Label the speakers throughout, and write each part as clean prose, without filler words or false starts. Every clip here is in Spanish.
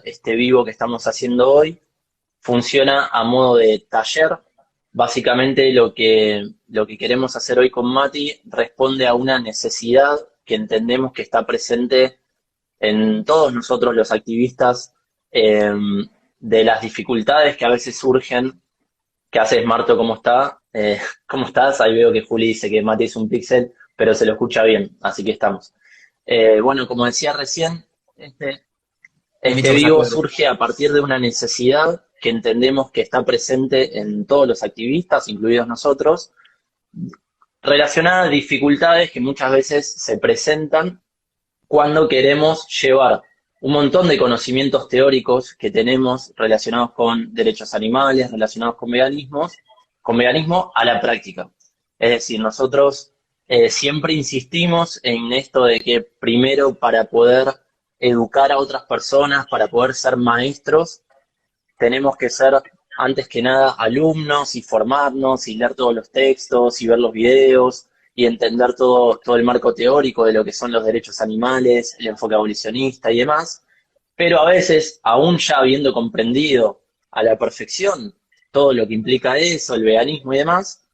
Speaker 1: Este vivo que estamos haciendo hoy funciona a modo de taller. Básicamente lo que queremos hacer hoy con Mati responde a una necesidad que entendemos que está presente en todos nosotros los activistas, eh, de las dificultades que a veces surgen. ¿Qué haces, Marto? ¿Cómo está? ¿Cómo estás? Ahí veo que Juli dice que Mati es un píxel, pero se lo escucha bien, así que estamos. Bueno, como decía recién, este,
Speaker 2: Permiso
Speaker 1: este
Speaker 2: que saco
Speaker 1: vivo
Speaker 2: de luz.
Speaker 1: surge a partir de una necesidad que entendemos que está presente en todos los activistas, incluidos nosotros, relacionada a dificultades que muchas veces se presentan cuando queremos llevar un montón de conocimientos teóricos que tenemos relacionados con derechos animales, relacionados con veganismo a la práctica. Es decir, nosotros siempre insistimos en esto de que primero para poder educar a otras personas, para poder ser maestros, tenemos que ser antes que nada alumnos y formarnos y leer todos los textos y ver los videos y entender todo el marco teórico de lo que son los derechos animales, el enfoque abolicionista y demás, pero a veces, aún ya habiendo comprendido a la perfección todo lo que implica eso, el veganismo y demás,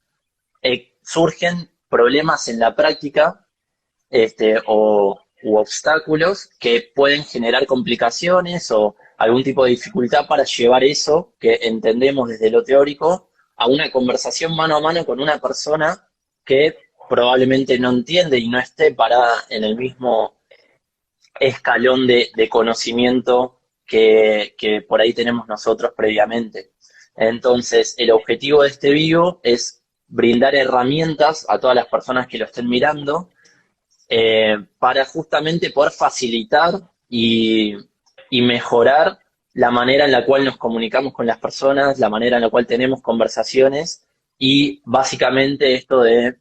Speaker 1: surgen problemas en la práctica, u obstáculos que pueden generar complicaciones o algún tipo de dificultad para llevar eso que entendemos desde lo teórico a una conversación mano a mano con una persona que probablemente no entiende y no esté parada en el mismo escalón de conocimiento que por ahí tenemos nosotros previamente. Entonces, el objetivo de este video es brindar herramientas a todas las personas que lo estén mirando, para justamente poder facilitar y mejorar la manera en la cual nos comunicamos con las personas, la manera en la cual tenemos conversaciones y básicamente esto de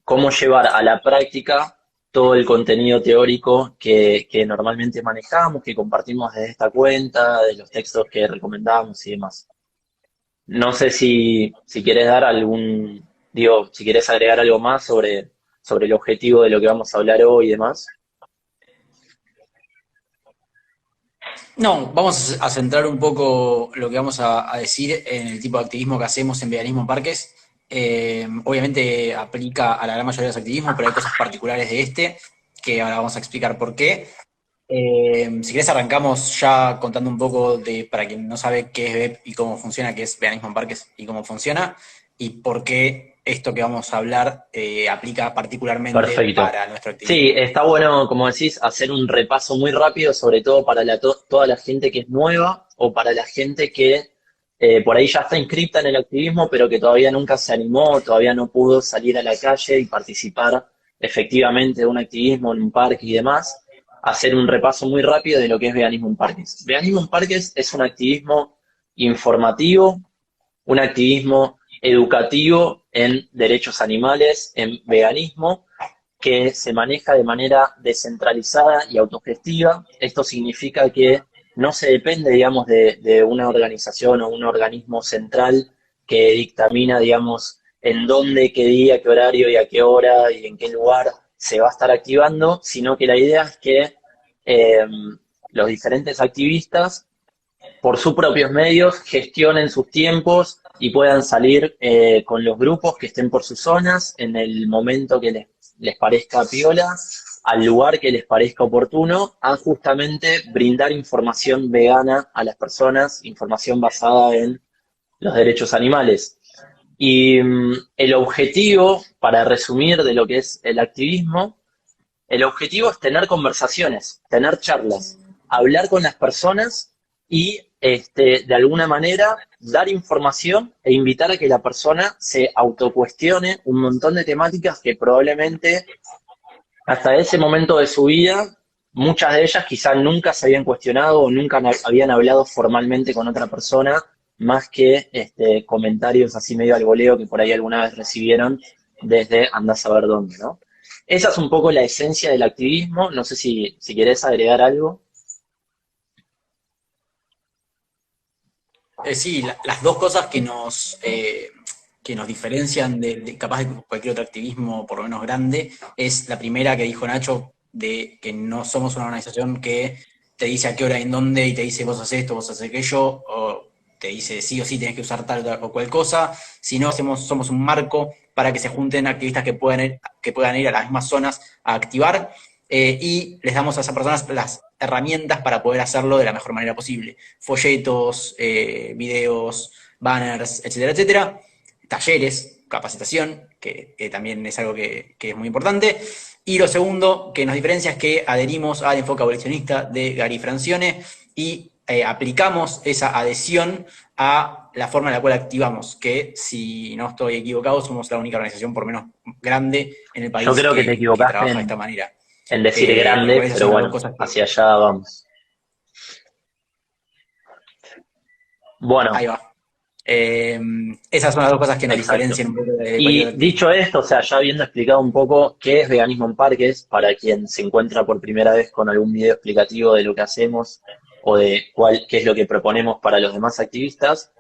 Speaker 1: cómo llevar a la práctica todo el contenido teórico que normalmente manejamos, que compartimos desde esta cuenta, de los textos que recomendamos y demás. No sé si quieres dar si quieres agregar algo más sobre el objetivo de lo que vamos a hablar hoy y demás.
Speaker 2: No, vamos a centrar un poco lo que vamos a decir en el tipo de activismo que hacemos en Veganismo en Parques. Obviamente aplica a la gran mayoría de los activismos, pero hay cosas particulares de este que ahora vamos a explicar por qué. Si querés arrancamos ya contando un poco para quien no sabe qué es VEP y cómo funciona, qué es Veganismo en Parques y cómo funciona, y por qué esto que vamos a hablar aplica particularmente
Speaker 1: Perfecto.
Speaker 2: para nuestro
Speaker 1: Sí,
Speaker 2: activismo.
Speaker 1: está bueno, como decís, hacer un repaso muy rápido, sobre todo para toda la gente que es nueva o para la gente que por ahí ya está inscripta en el activismo, pero que todavía nunca se animó, todavía no pudo salir a la calle y participar efectivamente de un activismo en un parque y demás. Hacer un repaso muy rápido de lo que es veganismo en parques. Veganismo en parques es un activismo informativo, un activismo educativo en derechos animales, en veganismo, que se maneja de manera descentralizada y autogestiva. Esto significa que no se depende, digamos, de una organización o un organismo central que dictamina, digamos, en dónde, qué día, qué horario y a qué hora y en qué lugar se va a estar activando, sino que la idea es que eh, los diferentes activistas por sus propios medios gestionen sus tiempos y puedan salir con los grupos que estén por sus zonas en el momento que les parezca piola, al lugar que les parezca oportuno, a justamente brindar información vegana a las personas, información basada en los derechos animales. Y el objetivo, para resumir de lo que es el activismo, el objetivo es tener conversaciones, tener charlas, hablar con las personas y de alguna manera dar información e invitar a que la persona se autocuestione un montón de temáticas que probablemente hasta ese momento de su vida, muchas de ellas quizás nunca se habían cuestionado o nunca habían hablado formalmente con otra persona, más que comentarios así medio al voleo que por ahí alguna vez recibieron desde andás a ver dónde, ¿no? Esa es un poco la esencia del activismo. No sé si querés agregar algo.
Speaker 2: Sí, las dos cosas que nos diferencian capaz de cualquier otro activismo, por lo menos grande, es la primera que dijo Nacho, de que no somos una organización que te dice a qué hora y en dónde, y te dice vos haces esto, vos haces aquello, o te dice sí o sí tenés que usar tal o cual cosa, sino somos un marco para que se junten activistas que puedan ir a las mismas zonas a activar, y les damos a esas personas las herramientas para poder hacerlo de la mejor manera posible. Folletos, videos, banners, etcétera, etcétera. Talleres, capacitación, que también es algo que es muy importante. Y lo segundo que nos diferencia es que adherimos al enfoque abolicionista de Gary Francione y aplicamos esa adhesión a la forma en la cual activamos, que si no estoy equivocado somos la única organización por menos grande en el
Speaker 1: Yo
Speaker 2: país
Speaker 1: creo que te
Speaker 2: que
Speaker 1: equivocaste
Speaker 2: trabaja de esta manera.
Speaker 1: en decir
Speaker 2: Con lo
Speaker 1: grande,
Speaker 2: cual esas
Speaker 1: pero
Speaker 2: son las dos
Speaker 1: bueno,
Speaker 2: cosas
Speaker 1: hacia
Speaker 2: que...
Speaker 1: allá vamos. Bueno,
Speaker 2: Ahí va. Esas son las dos cosas que nos
Speaker 1: exacto.
Speaker 2: diferencian un poco de cualquier
Speaker 1: Y dicho
Speaker 2: activismo.
Speaker 1: esto, o sea, ya habiendo explicado un poco qué es veganismo en parques, para quien se encuentra por primera vez con algún video explicativo de lo que hacemos o de qué es lo que proponemos para los demás activistas,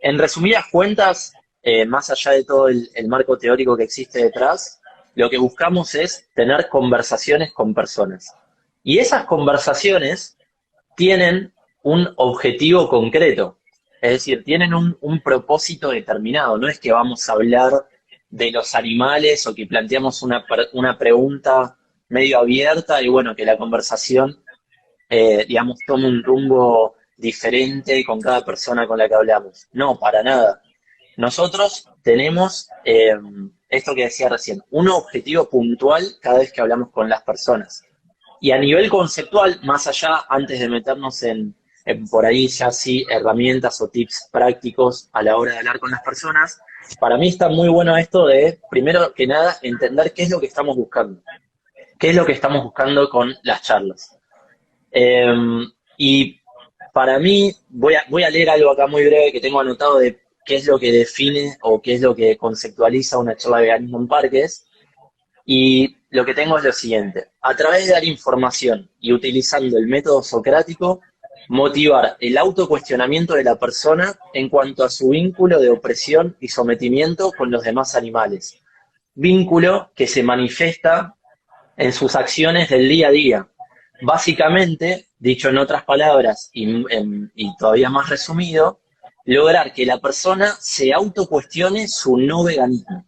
Speaker 1: en resumidas cuentas, más allá de todo el marco teórico que existe detrás, lo que buscamos es tener conversaciones con personas. Y esas conversaciones tienen un objetivo concreto, es decir, tienen un propósito determinado. No es que vamos a hablar de los animales o que planteamos una pregunta medio abierta y bueno, que la conversación, digamos, tome un rumbo diferente con cada persona con la que hablamos. No, para nada. Nosotros tenemos, esto que decía recién, un objetivo puntual cada vez que hablamos con las personas. Y a nivel conceptual, más allá, antes de meternos en por ahí ya sí herramientas o tips prácticos a la hora de hablar con las personas, para mí está muy bueno esto de, primero que nada, entender qué es lo que estamos buscando. ¿Qué es lo que estamos buscando con las charlas? Eh, y para mí, voy a leer algo acá muy breve que tengo anotado de qué es lo que define o qué es lo que conceptualiza una charla de veganismo en parques. Y lo que tengo es lo siguiente: a través de dar información y utilizando el método socrático, motivar el autocuestionamiento de la persona en cuanto a su vínculo de opresión y sometimiento con los demás animales. Vínculo que se manifiesta en sus acciones del día a día. Básicamente, dicho en otras palabras y todavía más resumido, lograr que la persona se autocuestione su no veganismo.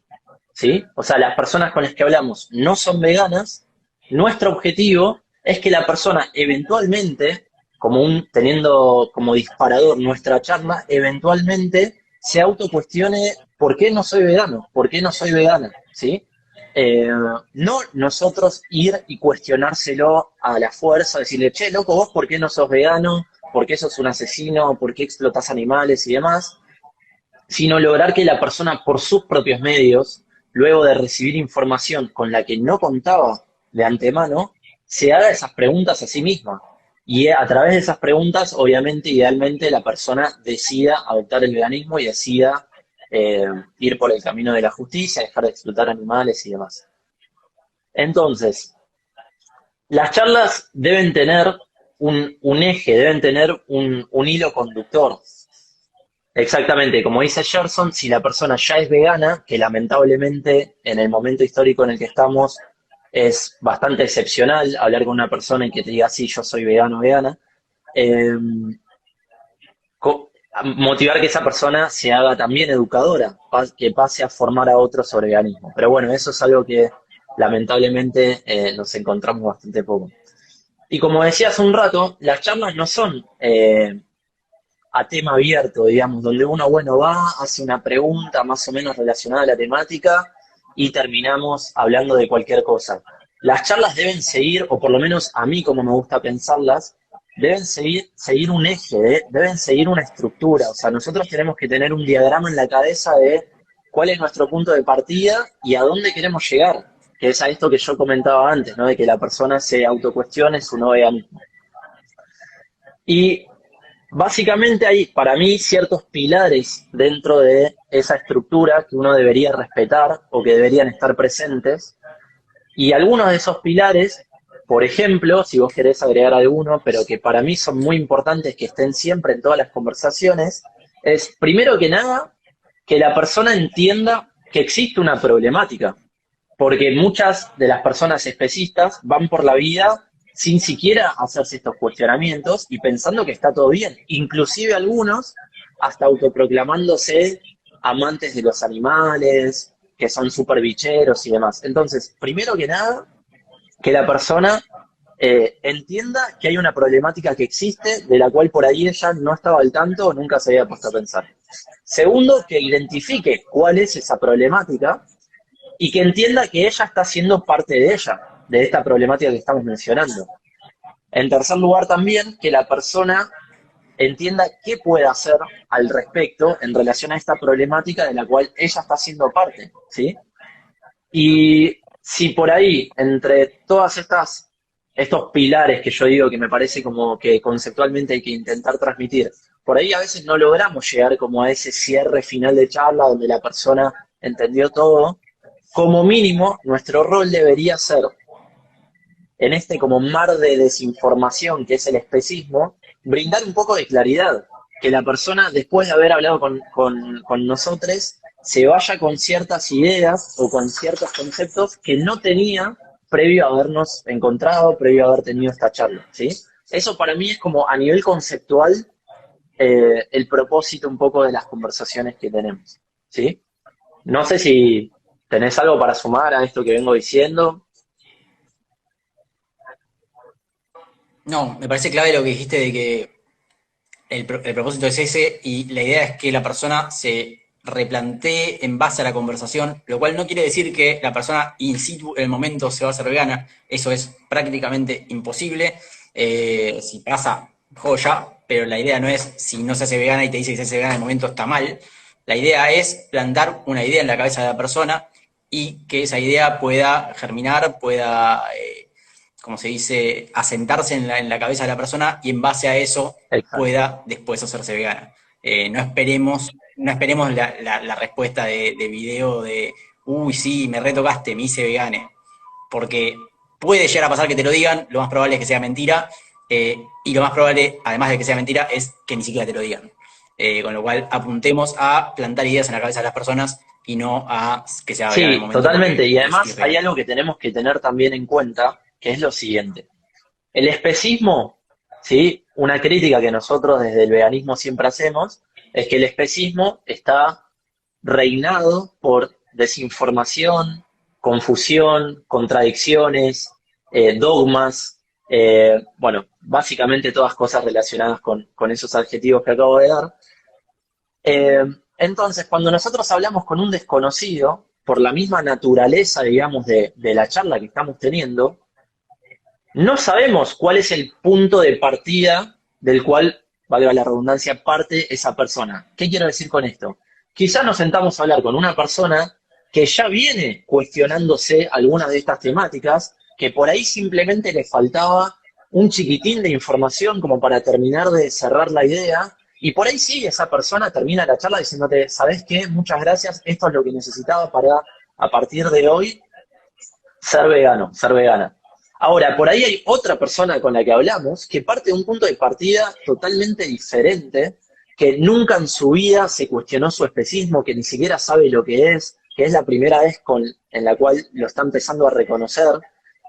Speaker 1: ¿Sí? O sea, las personas con las que hablamos no son veganas. Nuestro objetivo es que la persona eventualmente, teniendo como disparador nuestra charla, eventualmente se autocuestione por qué no soy vegano, por qué no soy vegana, ¿sí? No nosotros ir y cuestionárselo a la fuerza, decirle, che, loco, vos por qué no sos vegano, por qué sos un asesino, por qué explotas animales y demás, sino lograr que la persona por sus propios medios, luego de recibir información con la que no contaba de antemano, se haga esas preguntas a sí misma. Y a través de esas preguntas, obviamente, idealmente, la persona decida adoptar el veganismo y decida ir por el camino de la justicia, dejar de explotar animales y demás. Entonces, las charlas deben tener un eje, deben tener un hilo conductor. Exactamente, como dice Gerson, si la persona ya es vegana, que lamentablemente en el momento histórico en el que estamos es bastante excepcional hablar con una persona y que te diga, sí, yo soy vegano o vegana, eh, motivar que esa persona se haga también educadora, que pase a formar a otros sobre veganismo. Pero bueno, eso es algo que lamentablemente nos encontramos bastante poco. Y como decía hace un rato, las charlas no son a tema abierto, digamos, donde uno, bueno, va, hace una pregunta más o menos relacionada a la temática y terminamos hablando de cualquier cosa. Las charlas deben seguir, o por lo menos a mí como me gusta pensarlas, deben seguir un eje, deben seguir una estructura. O sea, nosotros tenemos que tener un diagrama en la cabeza de cuál es nuestro punto de partida y a dónde queremos llegar, que es a esto que yo comentaba antes, ¿no? De que la persona se autocuestione su no veganismo. Y básicamente hay, para mí, ciertos pilares dentro de esa estructura que uno debería respetar o que deberían estar presentes. Y algunos de esos pilares, por ejemplo, si vos querés agregar alguno, pero que para mí son muy importantes que estén siempre en todas las conversaciones, es, primero que nada, que la persona entienda que existe una problemática. Porque muchas de las personas especistas van por la vida sin siquiera hacerse estos cuestionamientos y pensando que está todo bien. Inclusive algunos hasta autoproclamándose amantes de los animales, que son súper bicheros y demás. Entonces, primero que nada, que la persona entienda que hay una problemática que existe, de la cual por ahí ella no estaba al tanto o nunca se había puesto a pensar. Segundo, que identifique cuál es esa problemática y que entienda que ella está siendo parte de ella, de esta problemática que estamos mencionando. En tercer lugar, también que la persona entienda qué puede hacer al respecto en relación a esta problemática de la cual ella está siendo parte, ¿sí? Y si por ahí, entre todas estos pilares que yo digo que me parece como que conceptualmente hay que intentar transmitir, por ahí a veces no logramos llegar como a ese cierre final de charla donde la persona entendió todo, como mínimo nuestro rol debería ser, en este como mar de desinformación que es el especismo, brindar un poco de claridad, que la persona después de haber hablado con nosotros se vaya con ciertas ideas o con ciertos conceptos que no tenía previo a habernos encontrado, previo a haber tenido esta charla, ¿sí? Eso para mí es como a nivel conceptual el propósito un poco de las conversaciones que tenemos, ¿sí? No sé si tenés algo para sumar a esto que vengo diciendo.
Speaker 2: No, me parece clave lo que dijiste de que el propósito es ese y la idea es que la persona se replantee en base a la conversación, lo cual no quiere decir que la persona in situ en el momento se va a hacer vegana, eso es prácticamente imposible. Si pasa, joya, pero la idea no es si no se hace vegana y te dice que se hace vegana en el momento está mal. La idea es plantar una idea en la cabeza de la persona y que esa idea pueda germinar, pueda como se dice, asentarse en la cabeza de la persona y en base a eso
Speaker 1: Exacto.
Speaker 2: pueda después hacerse vegana. No esperemos la respuesta de video de, uy, sí, me retocaste, me hice vegane. Porque puede llegar a pasar que te lo digan, lo más probable es que sea mentira, y lo más probable, además de que sea mentira, es que ni siquiera te lo digan. Con lo cual, apuntemos a plantar ideas en la cabeza de las personas y no a que sea vegana en el
Speaker 1: Sí,
Speaker 2: momento
Speaker 1: totalmente.
Speaker 2: porque
Speaker 1: Y
Speaker 2: sí
Speaker 1: además
Speaker 2: es
Speaker 1: hay
Speaker 2: vegana.
Speaker 1: algo que tenemos que tener también en cuenta, que es lo siguiente. El especismo, ¿sí? Una crítica que nosotros desde el veganismo siempre hacemos, es que el especismo está reinado por desinformación, confusión, contradicciones, dogmas, bueno, básicamente todas cosas relacionadas con esos adjetivos que acabo de dar. Eh, entonces, cuando nosotros hablamos con un desconocido, por la misma naturaleza, digamos, de la charla que estamos teniendo, no sabemos cuál es el punto de partida del cual, valga la redundancia, parte esa persona. ¿Qué quiero decir con esto? Quizá nos sentamos a hablar con una persona que ya viene cuestionándose algunas de estas temáticas, que por ahí simplemente le faltaba un chiquitín de información como para terminar de cerrar la idea, y por ahí sí, esa persona termina la charla diciéndote, ¿sabes qué? Muchas gracias, esto es lo que necesitaba para, a partir de hoy, ser vegano, ser vegana. Ahora, por ahí hay otra persona con la que hablamos que parte de un punto de partida totalmente diferente, que nunca en su vida se cuestionó su especismo, que ni siquiera sabe lo que es la primera vez en la cual lo está empezando a reconocer,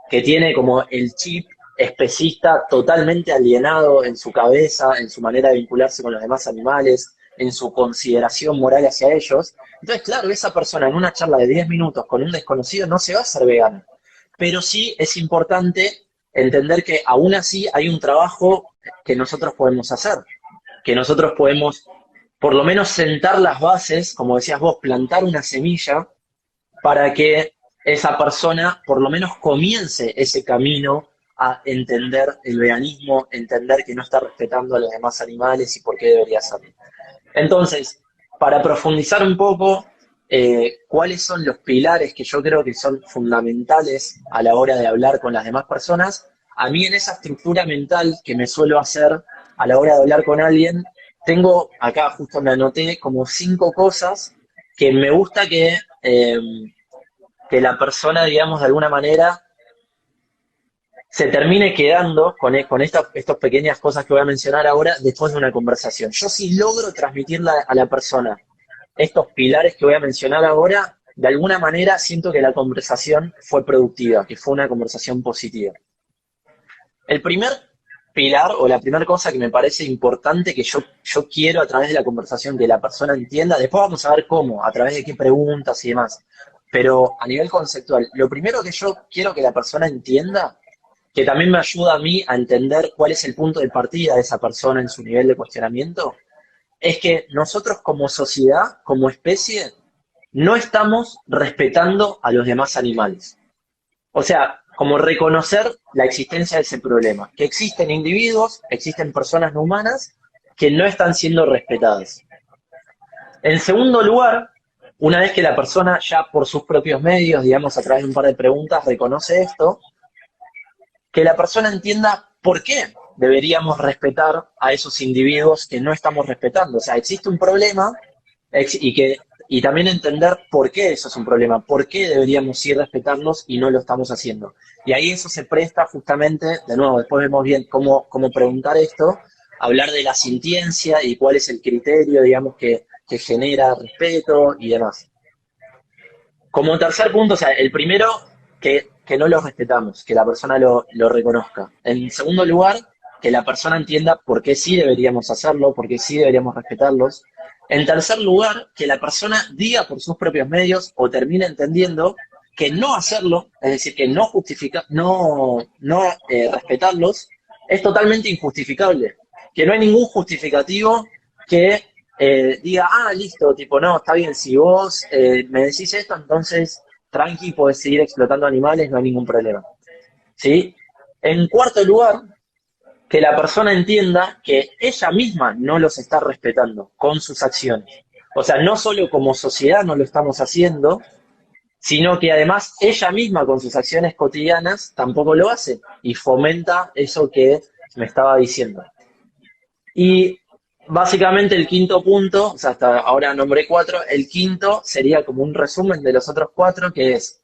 Speaker 1: que tiene como el chip especista totalmente alienado en su cabeza, en su manera de vincularse con los demás animales, en su consideración moral hacia ellos. Entonces, claro, esa persona en una charla de 10 minutos con un desconocido no se va a hacer vegano, pero sí es importante entender que aún así hay un trabajo que nosotros podemos hacer, que nosotros podemos por lo menos sentar las bases, como decías vos, plantar una semilla para que esa persona por lo menos comience ese camino a entender el veganismo, entender que no está respetando a los demás animales y por qué debería hacerlo. Entonces, para profundizar un poco, cuáles son los pilares que yo creo que son fundamentales a la hora de hablar con las demás personas, a mí en esa estructura mental que me suelo hacer a la hora de hablar con alguien, tengo acá justo me anoté como 5 cosas que me gusta que la persona, digamos, de alguna manera se termine quedando con estas pequeñas cosas que voy a mencionar ahora después de una conversación. Yo si logro transmitirle a la persona estos pilares que voy a mencionar ahora, de alguna manera siento que la conversación fue productiva, que fue una conversación positiva. El primer pilar o la primera cosa que me parece importante que yo quiero a través de la conversación que la persona entienda, después vamos a ver cómo, a través de qué preguntas y demás, pero a nivel conceptual, lo primero que yo quiero que la persona entienda, que también me ayuda a mí a entender cuál es el punto de partida de esa persona en su nivel de cuestionamiento, es que nosotros como sociedad, como especie, no estamos respetando a los demás animales. O sea, como reconocer la existencia de ese problema, que existen individuos, existen personas no humanas que no están siendo respetadas. En segundo lugar, una vez que la persona ya por sus propios medios, digamos a través de un par de preguntas, reconoce esto, que la persona entienda por qué deberíamos respetar a esos individuos que no estamos respetando. O sea, existe un problema y también entender por qué eso es un problema, por qué deberíamos sí respetarlos y no lo estamos haciendo. Y ahí eso se presta justamente, de nuevo, después vemos bien cómo preguntar esto, hablar de la sintiencia y cuál es el criterio, digamos, que genera respeto y demás. Como tercer punto, o sea, el primero, que no lo respetamos, que la persona lo reconozca. En segundo lugar, que la persona entienda por qué sí deberíamos hacerlo, por qué sí deberíamos respetarlos. En tercer lugar, que la persona diga por sus propios medios o termine entendiendo que no hacerlo, es decir, que no justifica, no respetarlos, es totalmente injustificable. Que no hay ningún justificativo que diga, ah, listo, tipo, no, está bien, si vos me decís esto, entonces tranqui, podés seguir explotando animales, no hay ningún problema. ¿Sí? En cuarto lugar, que la persona entienda que ella misma no los está respetando con sus acciones. O sea, no solo como sociedad no lo estamos haciendo, sino que además ella misma con sus acciones cotidianas tampoco lo hace y fomenta eso que me estaba diciendo. Y básicamente el quinto punto, o sea, hasta ahora nombré cuatro, el quinto sería como un resumen de los otros cuatro, que es,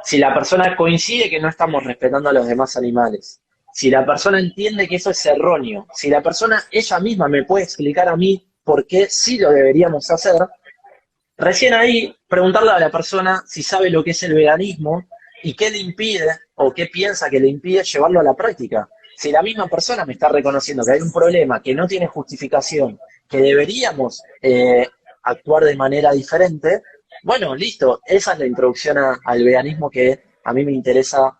Speaker 1: si la persona coincide que no estamos respetando a los demás animales, si la persona entiende que eso es erróneo, si la persona ella misma me puede explicar a mí por qué sí lo deberíamos hacer, recién ahí preguntarle a la persona si sabe lo que es el veganismo y qué le impide o qué piensa que le impide llevarlo a la práctica. Si la misma persona me está reconociendo que hay un problema que no tiene justificación, que deberíamos actuar de manera diferente, bueno, listo, esa es la introducción al veganismo que a mí me interesa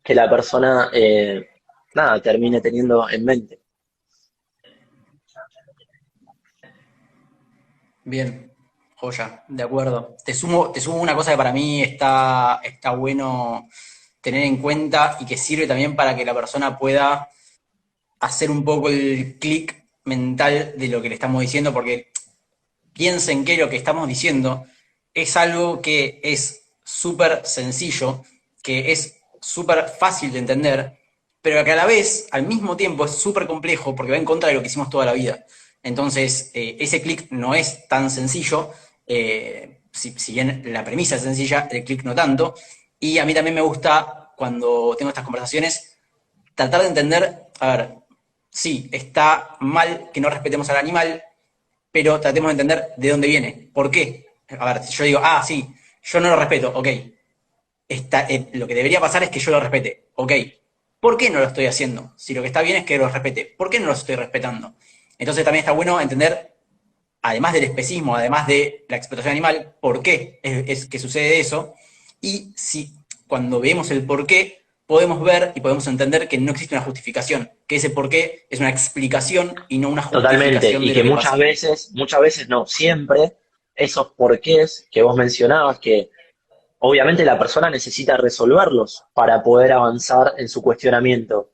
Speaker 1: que la persona, nada, termine teniendo en mente.
Speaker 2: Bien, joya, de acuerdo. Te sumo una cosa que para mí está bueno tener en cuenta y que sirve también para que la persona pueda hacer un poco el clic mental de lo que le estamos diciendo, porque piensen que lo que estamos diciendo es algo que es súper sencillo, que es súper fácil de entender, pero que a la vez, al mismo tiempo, es súper complejo porque va en contra de lo que hicimos toda la vida. Entonces, ese clic no es tan sencillo, si bien la premisa es sencilla, el clic no tanto. Y a mí también me gusta, cuando tengo estas conversaciones, tratar de entender, a ver, sí, está mal que no respetemos al animal, pero tratemos de entender de dónde viene, por qué. A ver, si yo digo, ah, sí, yo no lo respeto, ok, lo que debería pasar es que yo lo respete, ok, ¿por qué no lo estoy haciendo? Si lo que está bien es que lo respete, ¿por qué no lo estoy respetando? Entonces también está bueno entender, además del especismo, además de la explotación animal, por qué es que sucede eso, y si cuando vemos el por qué, podemos ver y podemos entender que no existe una justificación, que ese por qué es una explicación y no una
Speaker 1: Totalmente,
Speaker 2: justificación
Speaker 1: y
Speaker 2: de lo
Speaker 1: que
Speaker 2: que pasa.
Speaker 1: muchas veces no, siempre, esos porqués que vos mencionabas, que obviamente la persona necesita resolverlos para poder avanzar en su cuestionamiento.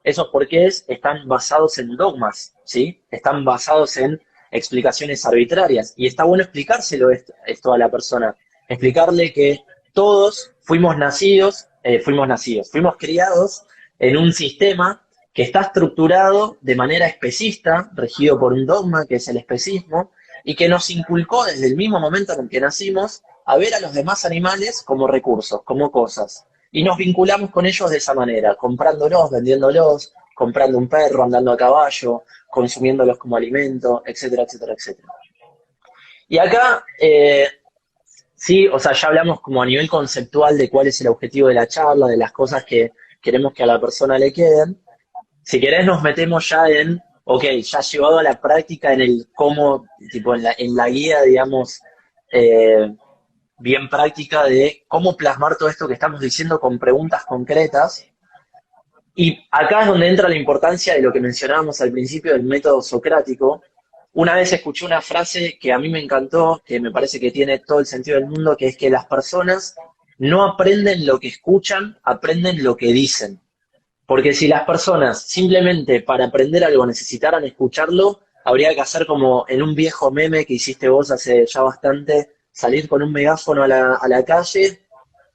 Speaker 1: Esos porqués están basados en dogmas, ¿sí? Están basados en explicaciones arbitrarias. Y está bueno explicárselo esto a la persona. Explicarle que todos fuimos criados en un sistema que está estructurado de manera especista, regido por un dogma que es el especismo, y que nos inculcó desde el mismo momento en el que nacimos a ver a los demás animales como recursos, como cosas. Y nos vinculamos con ellos de esa manera, comprándolos, vendiéndolos, comprando un perro, andando a caballo, consumiéndolos como alimento, etcétera, etcétera, etcétera. Y acá, sí, o sea, ya hablamos como a nivel conceptual de cuál es el objetivo de la charla, de las cosas queremos que a la persona le queden. Si querés nos metemos ya en, ok, ya llevado a la práctica en el cómo, tipo en la guía, digamos, eh, bien práctica de cómo plasmar todo esto que estamos diciendo con preguntas concretas. Y acá es donde entra la importancia de lo que mencionábamos al principio del método socrático. Una vez escuché una frase que a mí me encantó, que me parece que tiene todo el sentido del mundo, que es que las personas no aprenden lo que escuchan, aprenden lo que dicen. Porque si las personas simplemente para aprender algo necesitaran escucharlo, habría que hacer como en un viejo meme que hiciste vos hace ya bastante, salir con un megáfono a la calle,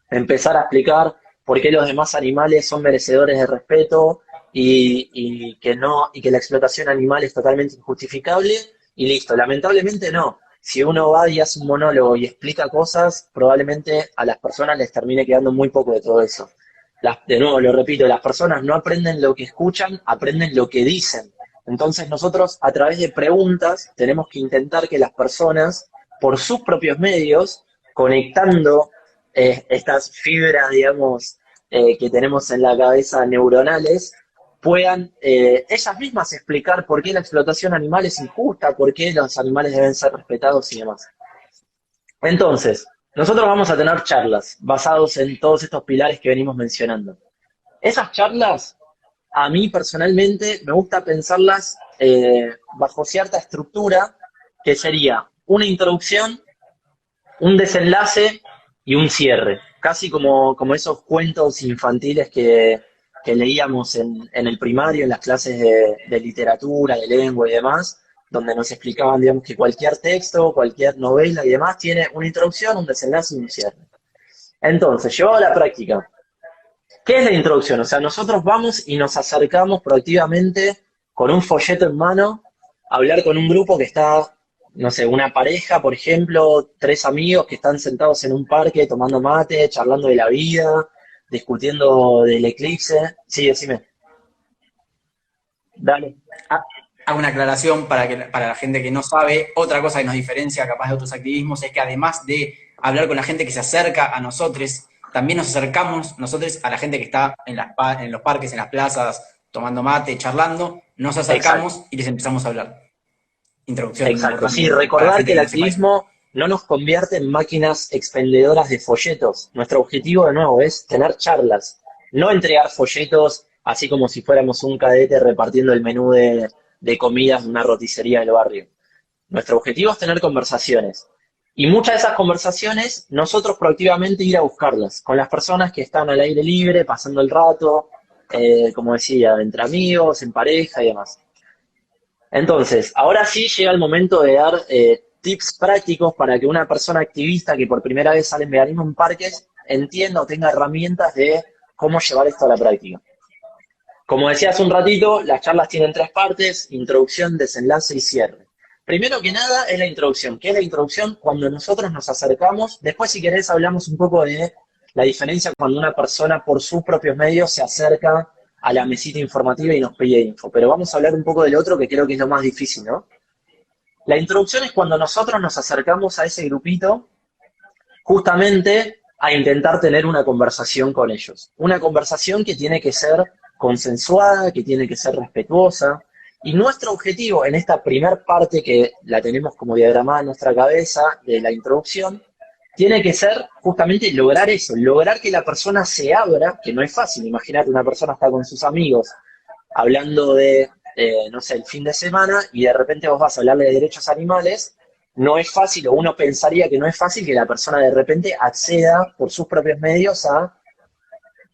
Speaker 1: empezar a explicar por qué los demás animales son merecedores de respeto y que no, y que la explotación animal es totalmente injustificable, y listo. Lamentablemente no. Si uno va y hace un monólogo y explica cosas, probablemente a las personas les termine quedando muy poco de todo eso. De nuevo, lo repito, las personas no aprenden lo que escuchan, aprenden lo que dicen. Entonces nosotros, a través de preguntas, tenemos que intentar que las personas, por sus propios medios, conectando estas fibras, digamos, que tenemos en la cabeza neuronales, puedan ellas mismas explicar por qué la explotación animal es injusta, por qué los animales deben ser respetados y demás. Entonces, nosotros vamos a tener charlas basados en todos estos pilares que venimos mencionando. Esas charlas, a mí personalmente, me gusta pensarlas bajo cierta estructura, que sería una introducción, un desenlace y un cierre. Casi como esos cuentos infantiles que leíamos en el primario, en las clases de literatura, de lengua y demás, donde nos explicaban, digamos, que cualquier texto, cualquier novela y demás tiene una introducción, un desenlace y un cierre. Entonces, llevado a la práctica, ¿qué es la introducción? O sea, nosotros vamos y nos acercamos proactivamente con un folleto en mano a hablar con un grupo que está, no sé, una pareja, por ejemplo, tres amigos que están sentados en un parque tomando mate, charlando de la vida, discutiendo del eclipse. Sí, decime. Dale.
Speaker 2: Ah, hago una aclaración para la gente que no sabe. Otra cosa que nos diferencia capaz de otros activismos es que además de hablar con la gente que se acerca a nosotros, también nos acercamos nosotros a la gente que está en los parques, en las plazas, tomando mate, charlando, nos
Speaker 1: Exacto.
Speaker 2: acercamos y les empezamos a hablar. Introducción
Speaker 1: Exacto,
Speaker 2: importante
Speaker 1: sí,
Speaker 2: para la
Speaker 1: recordar que
Speaker 2: gente
Speaker 1: el
Speaker 2: que no sepa eso.
Speaker 1: activismo no nos convierte en máquinas expendedoras de folletos. Nuestro objetivo, de nuevo, es tener charlas, no entregar folletos así como si fuéramos un cadete repartiendo el menú de comidas de una roticería del barrio. Nuestro objetivo es tener conversaciones. Y muchas de esas conversaciones, nosotros proactivamente ir a buscarlas, con las personas que están al aire libre, pasando el rato, como decía, entre amigos, en pareja y demás. Entonces, ahora sí llega el momento de dar tips prácticos para que una persona activista que por primera vez sale en veganismo en parques entienda o tenga herramientas de cómo llevar esto a la práctica. Como decía hace un ratito, las charlas tienen tres partes: introducción, desenlace y cierre. Primero que nada es la introducción. ¿Qué es la introducción? Cuando nosotros nos acercamos. Después, si querés, hablamos un poco de la diferencia cuando una persona por sus propios medios se acerca a la mesita informativa y nos pide info. Pero vamos a hablar un poco del otro, que creo que es lo más difícil, ¿no? La introducción es cuando nosotros nos acercamos a ese grupito justamente a intentar tener una conversación con ellos. Una conversación que tiene que ser consensuada, que tiene que ser respetuosa. Y nuestro objetivo en esta primer parte, que la tenemos como diagramada en nuestra cabeza, de la introducción, tiene que ser justamente lograr eso, lograr que la persona se abra, que no es fácil. Imagínate, una persona está con sus amigos hablando de, no sé, el fin de semana, y de repente vos vas a hablarle de derechos animales. No es fácil, o uno pensaría que no es fácil que la persona de repente acceda por sus propios medios a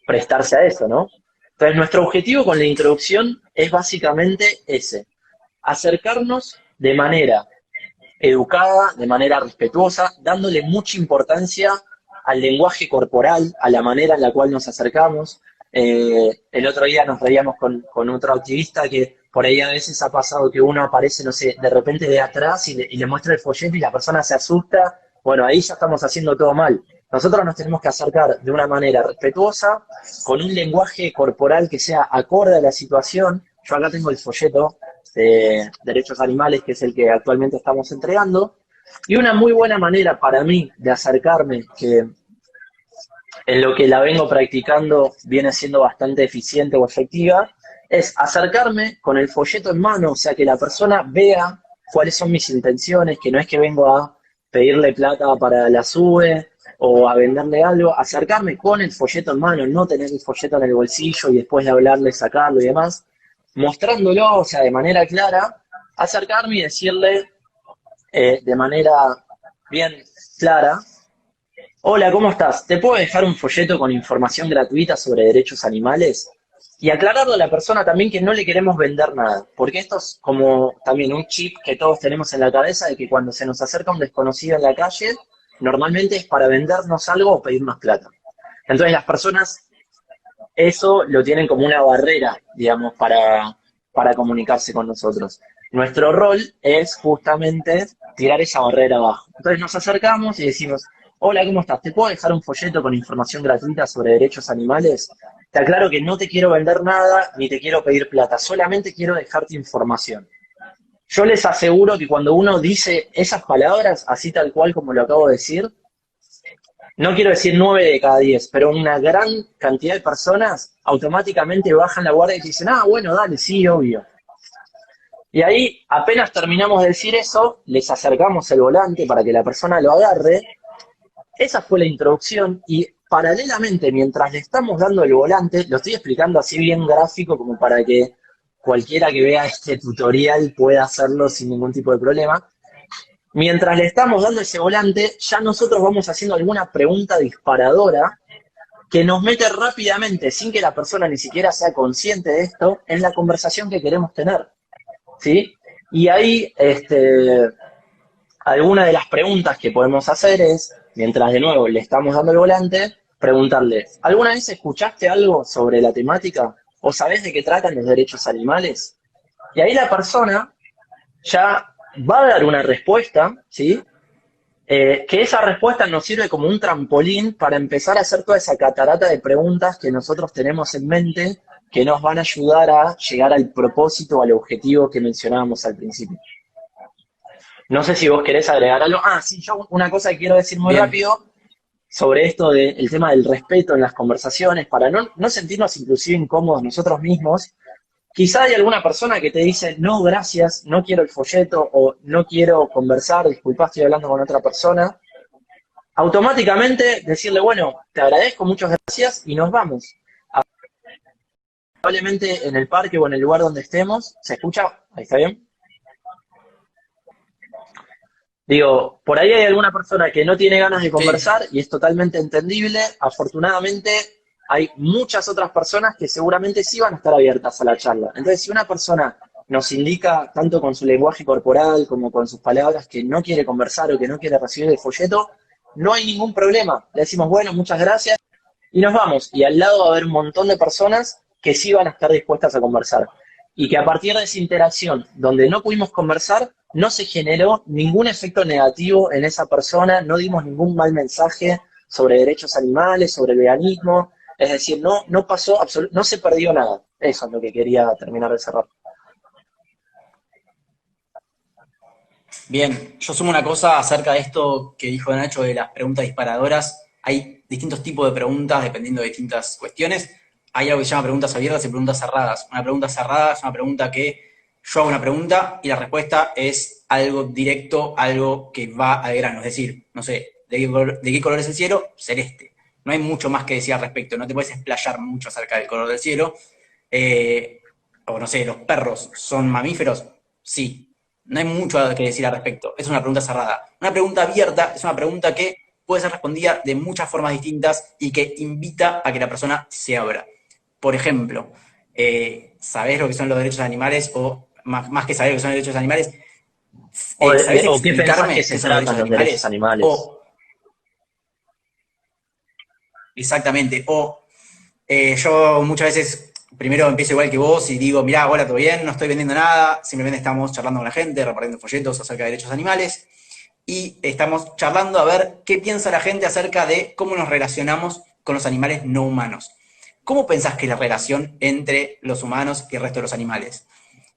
Speaker 1: prestarse a eso, ¿no? Entonces, nuestro objetivo con la introducción es básicamente ese: acercarnos de manera educada, de manera respetuosa, dándole mucha importancia al lenguaje corporal, a la manera en la cual nos acercamos. El otro día nos reíamos con otro activista que por ahí a veces ha pasado que uno aparece, no sé, de repente de atrás y le muestra el folleto y la persona se asusta. Bueno, ahí ya estamos haciendo todo mal. Nosotros nos tenemos que acercar de una manera respetuosa, con un lenguaje corporal que sea acorde a la situación. Yo acá tengo el folleto de derechos animales, que es el que actualmente estamos entregando, y una muy buena manera para mí de acercarme, que en lo que la vengo practicando viene siendo bastante eficiente o efectiva, es acercarme con el folleto en mano, o sea, que la persona vea cuáles son mis intenciones, que no es que vengo a pedirle plata para la SUBE o a venderle algo, acercarme con el folleto en mano, no tener el folleto en el bolsillo y después de hablarle sacarlo y demás, mostrándolo, o sea, de manera clara, acercarme y decirle de manera bien clara: hola, ¿cómo estás? ¿Te puedo dejar un folleto con información gratuita sobre derechos animales? Y aclararle a la persona también que no le queremos vender nada, porque esto es como también un chip que todos tenemos en la cabeza de que cuando se nos acerca un desconocido en la calle, normalmente es para vendernos algo o pedirnos plata. Entonces las personas eso lo tienen como una barrera, digamos, para comunicarse con nosotros. Nuestro rol es justamente tirar esa barrera abajo. Entonces nos acercamos y decimos: hola, ¿cómo estás? ¿Te puedo dejar un folleto con información gratuita sobre derechos animales? Te aclaro que no te quiero vender nada ni te quiero pedir plata, solamente quiero dejarte información. Yo les aseguro que cuando uno dice esas palabras, así tal cual como lo acabo de decir, no quiero decir 9 de cada 10, pero una gran cantidad de personas automáticamente bajan la guardia y dicen: ah, bueno, dale, sí, obvio. Y ahí, apenas terminamos de decir eso, les acercamos el volante para que la persona lo agarre. Esa fue la introducción y paralelamente, mientras le estamos dando el volante, lo estoy explicando así bien gráfico como para que cualquiera que vea este tutorial pueda hacerlo sin ningún tipo de problema. Mientras le estamos dando ese volante, ya nosotros vamos haciendo alguna pregunta disparadora que nos mete rápidamente, sin que la persona ni siquiera sea consciente de esto, en la conversación que queremos tener, ¿sí? Y ahí, alguna de las preguntas que podemos hacer es, mientras de nuevo le estamos dando el volante, preguntarle: ¿alguna vez escuchaste algo sobre la temática? ¿O sabés de qué tratan los derechos animales? Y ahí la persona ya va a dar una respuesta, ¿sí? Que esa respuesta nos sirve como un trampolín para empezar a hacer toda esa catarata de preguntas que nosotros tenemos en mente que nos van a ayudar a llegar al propósito o al objetivo que mencionábamos al principio. No sé si vos querés agregar algo. Ah, sí, yo una cosa que quiero decir muy
Speaker 2: Bien.
Speaker 1: rápido sobre esto del tema del respeto en las conversaciones, para no sentirnos inclusive incómodos nosotros mismos. Quizá hay alguna persona que te dice: no, gracias, no quiero el folleto o no quiero conversar, disculpa, estoy hablando con otra persona. Automáticamente decirle: bueno, te agradezco, muchas gracias y nos vamos. Probablemente en el parque o en el lugar donde estemos, ¿se escucha? Ahí está bien. Digo, por ahí hay alguna persona que no tiene ganas de
Speaker 2: Sí,
Speaker 1: conversar y es totalmente entendible. Afortunadamente, hay muchas otras personas que seguramente sí van a estar abiertas a la charla. Entonces, si una persona nos indica, tanto con su lenguaje corporal como con sus palabras, que no quiere conversar o que no quiere recibir el folleto, no hay ningún problema. Le decimos: bueno, muchas gracias y nos vamos. Y al lado va a haber un montón de personas que sí van a estar dispuestas a conversar. Y que a partir de esa interacción, donde no pudimos conversar, no se generó ningún efecto negativo en esa persona, no dimos ningún mal mensaje sobre derechos animales, sobre el veganismo. Es decir, no pasó, no se perdió nada. Eso es lo que quería terminar de cerrar.
Speaker 2: bien. Yo sumo una cosa acerca de esto que dijo Nacho de las preguntas disparadoras. Hay distintos tipos de preguntas dependiendo de distintas cuestiones. Hay algo que se llama preguntas abiertas y preguntas cerradas. Una pregunta cerrada es una pregunta que yo hago una pregunta y la respuesta es algo directo, algo que va al grano. Es decir, no sé, de qué color es el cielo? Celeste. No hay mucho más que decir al respecto. No te puedes explayar mucho acerca del color del cielo. Eh, o no sé, ¿los perros son mamíferos? Sí. No hay mucho que decir al respecto. Es una pregunta cerrada. Una pregunta abierta es una pregunta que puede ser respondida de muchas formas distintas y que invita a que la persona se abra. Por ejemplo, ¿sabés lo que son los derechos animales? O más que saber lo que son los derechos animales,
Speaker 1: O,
Speaker 2: ¿sabés
Speaker 1: o qué pensás que
Speaker 2: explicarme
Speaker 1: se
Speaker 2: qué son los
Speaker 1: tratan
Speaker 2: derechos
Speaker 1: los derechos
Speaker 2: animales?
Speaker 1: animales.
Speaker 2: O, exactamente, o yo muchas veces primero empiezo igual que vos y digo: mirá, hola, ¿todo bien? No estoy vendiendo nada, simplemente estamos charlando con la gente, repartiendo folletos acerca de derechos animales y estamos charlando a ver qué piensa la gente acerca de cómo nos relacionamos con los animales no humanos. ¿Cómo pensás que es la relación entre los humanos y el resto de los animales?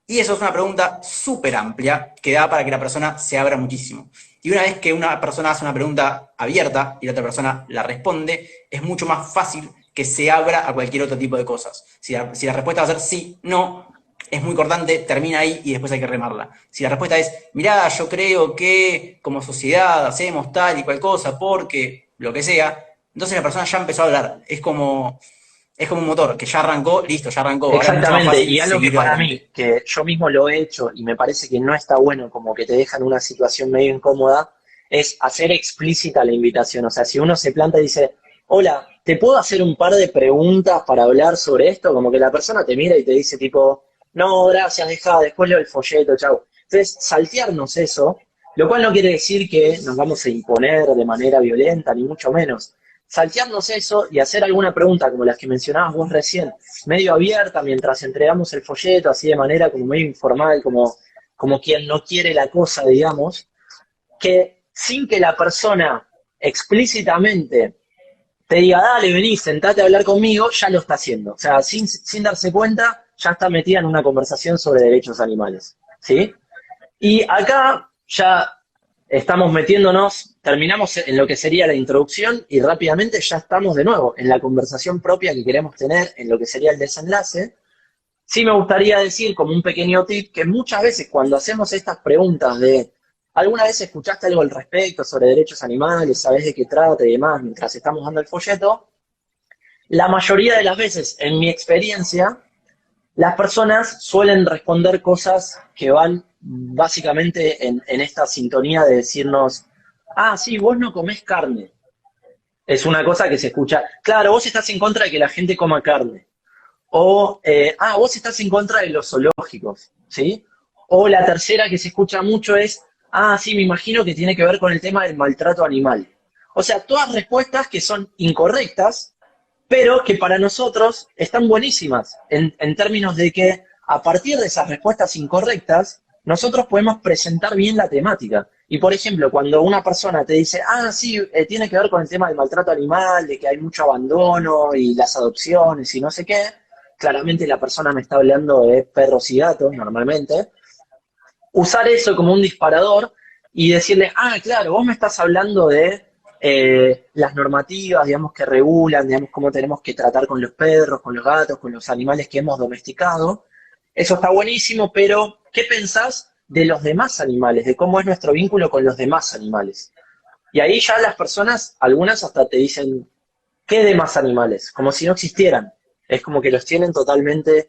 Speaker 2: Y eso es una pregunta súper amplia que da para que la persona se abra muchísimo. Y una vez que una persona hace una pregunta abierta y la otra persona la responde, es mucho más fácil que se abra a cualquier otro tipo de cosas. Si la respuesta va a ser sí, no, es muy cortante, termina ahí y después hay que remarla. Si la respuesta es, mirá, yo creo que como sociedad hacemos tal y cual cosa porque lo que sea, entonces la persona ya empezó a hablar. Es como un motor que ya arrancó, listo, ya arrancó. Ahora es mucho más
Speaker 1: Exactamente,
Speaker 2: fácil
Speaker 1: y algo que
Speaker 2: seguir
Speaker 1: para mí,
Speaker 2: adelante.
Speaker 1: que yo mismo lo he hecho y me parece que no está bueno, como que te deja en una situación medio incómoda, es hacer explícita la invitación. O sea, si uno se planta y dice, hola, ¿te puedo hacer un par de preguntas para hablar sobre esto? Como que la persona te mira y te dice tipo, no, gracias, deja, después leo el folleto, chau. Entonces, saltearnos eso, lo cual no quiere decir que nos vamos a imponer de manera violenta, ni mucho menos. Saltearnos eso y hacer alguna pregunta como las que mencionabas vos recién, medio abierta mientras entregamos el folleto, así de manera como medio informal, como quien no quiere la cosa, digamos, que sin que la persona explícitamente te diga, dale, vení, sentate a hablar conmigo, ya lo está haciendo. O sea, sin darse cuenta, ya está metida en una conversación sobre derechos animales. ¿Sí? Y acá ya estamos metiéndonos, terminamos en lo que sería la introducción y rápidamente ya estamos de nuevo en la conversación propia que queremos tener, en lo que sería el desenlace. Sí me gustaría decir como un pequeño tip que muchas veces cuando hacemos estas preguntas de ¿alguna vez escuchaste algo al respecto sobre derechos animales? ¿Sabés de qué trata y demás? Mientras estamos dando el folleto, la mayoría de las veces, en mi experiencia, las personas suelen responder cosas que van básicamente en esta sintonía de decirnos, ah, sí, vos no comés carne. Es una cosa que se escucha. Claro, vos estás en contra de que la gente coma carne. O, vos estás en contra de los zoológicos, ¿sí? O la tercera que se escucha mucho es, ah, sí, me imagino que tiene que ver con el tema del maltrato animal. O sea, todas respuestas que son incorrectas, pero que para nosotros están buenísimas, en términos de que a partir de esas respuestas incorrectas, nosotros podemos presentar bien la temática. Y por ejemplo, cuando una persona te dice, ah, sí, tiene que ver con el tema del maltrato animal, de que hay mucho abandono y las adopciones y no sé qué, claramente la persona me está hablando de perros y gatos normalmente, usar eso como un disparador y decirle, ah, claro, vos me estás hablando de las normativas, digamos, que regulan, digamos, cómo tenemos que tratar con los perros, con los gatos, con los animales que hemos domesticado. Eso está buenísimo, pero ¿qué pensás de los demás animales, de cómo es nuestro vínculo con los demás animales? Y ahí ya las personas, algunas hasta te dicen, ¿qué demás animales? Como si no existieran. Es como que los tienen totalmente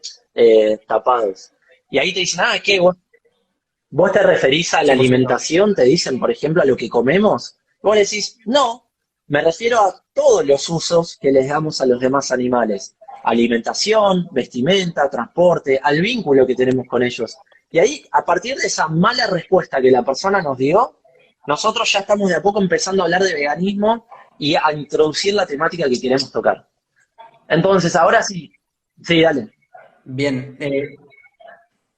Speaker 1: tapados. Y ahí te dicen, ah, ¿qué? ¿Vos te referís a la
Speaker 2: 100%.
Speaker 1: alimentación? Te dicen, por ejemplo, a lo que comemos. Vos decís, no, me refiero a todos los usos que les damos a los demás animales. Alimentación, vestimenta, transporte, al vínculo que tenemos con ellos. Y ahí, a partir de esa mala respuesta que la persona nos dio, nosotros ya estamos de a poco empezando a hablar de veganismo y a introducir la temática que queremos tocar. Entonces, ahora sí, sí, dale.
Speaker 2: Bien,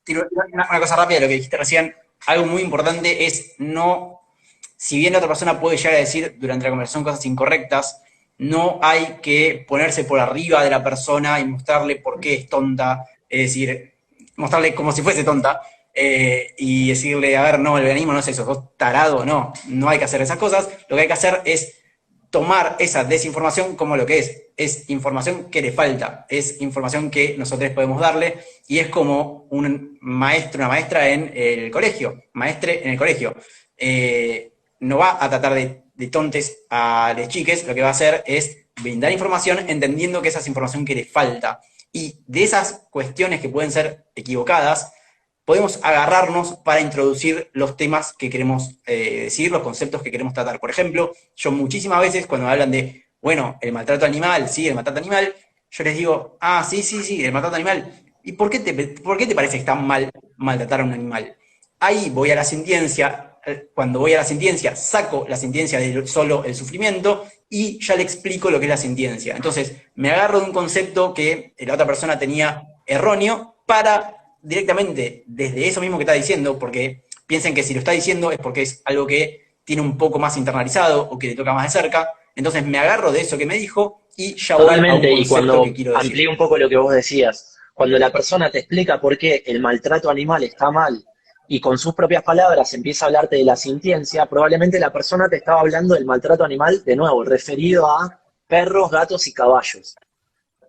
Speaker 2: tiro una cosa rápida de lo que dijiste recién. Algo muy importante es no, si bien la otra persona puede llegar a decir durante la conversación cosas incorrectas, no hay que ponerse por arriba de la persona y mostrarle por qué es tonta, es decir, mostrarle como si fuese tonta, y decirle, a ver, no, el veganismo no es eso, sos tarado, no, no hay que hacer esas cosas, lo que hay que hacer es tomar esa desinformación como lo que es información que le falta, es información que nosotros podemos darle y es como un maestro, una maestra en el colegio, maestre en el colegio. No va a tratar de tontes a las chiques, lo que va a hacer es brindar información entendiendo que esa es información que le falta. Y de esas cuestiones que pueden ser equivocadas, podemos agarrarnos para introducir los temas que queremos decir, los conceptos que queremos tratar. Por ejemplo, yo muchísimas veces cuando me hablan de, bueno, el maltrato animal, sí, el maltrato animal, yo les digo, ah, sí, sí, sí, el maltrato animal. ¿Y por qué te parece que está mal maltratar a un animal? Ahí voy a la sentencia, cuando voy a la sentencia, saco la sentencia de solo el sufrimiento y ya le explico lo que es la sentencia. Entonces, me agarro de un concepto que la otra persona tenía erróneo para directamente desde eso mismo que está diciendo, porque piensen que si lo está diciendo es porque es algo que tiene un poco más internalizado o que le toca más de cerca, entonces me agarro de eso que me dijo y ya voy a un
Speaker 1: Totalmente, y
Speaker 2: concepto
Speaker 1: cuando
Speaker 2: que quiero decir.
Speaker 1: amplío un poco lo que vos decías, cuando la persona te explica por qué el maltrato animal está mal y con sus propias palabras empieza a hablarte de la sintiencia, probablemente la persona te estaba hablando del maltrato animal, de nuevo, referido a perros, gatos y caballos.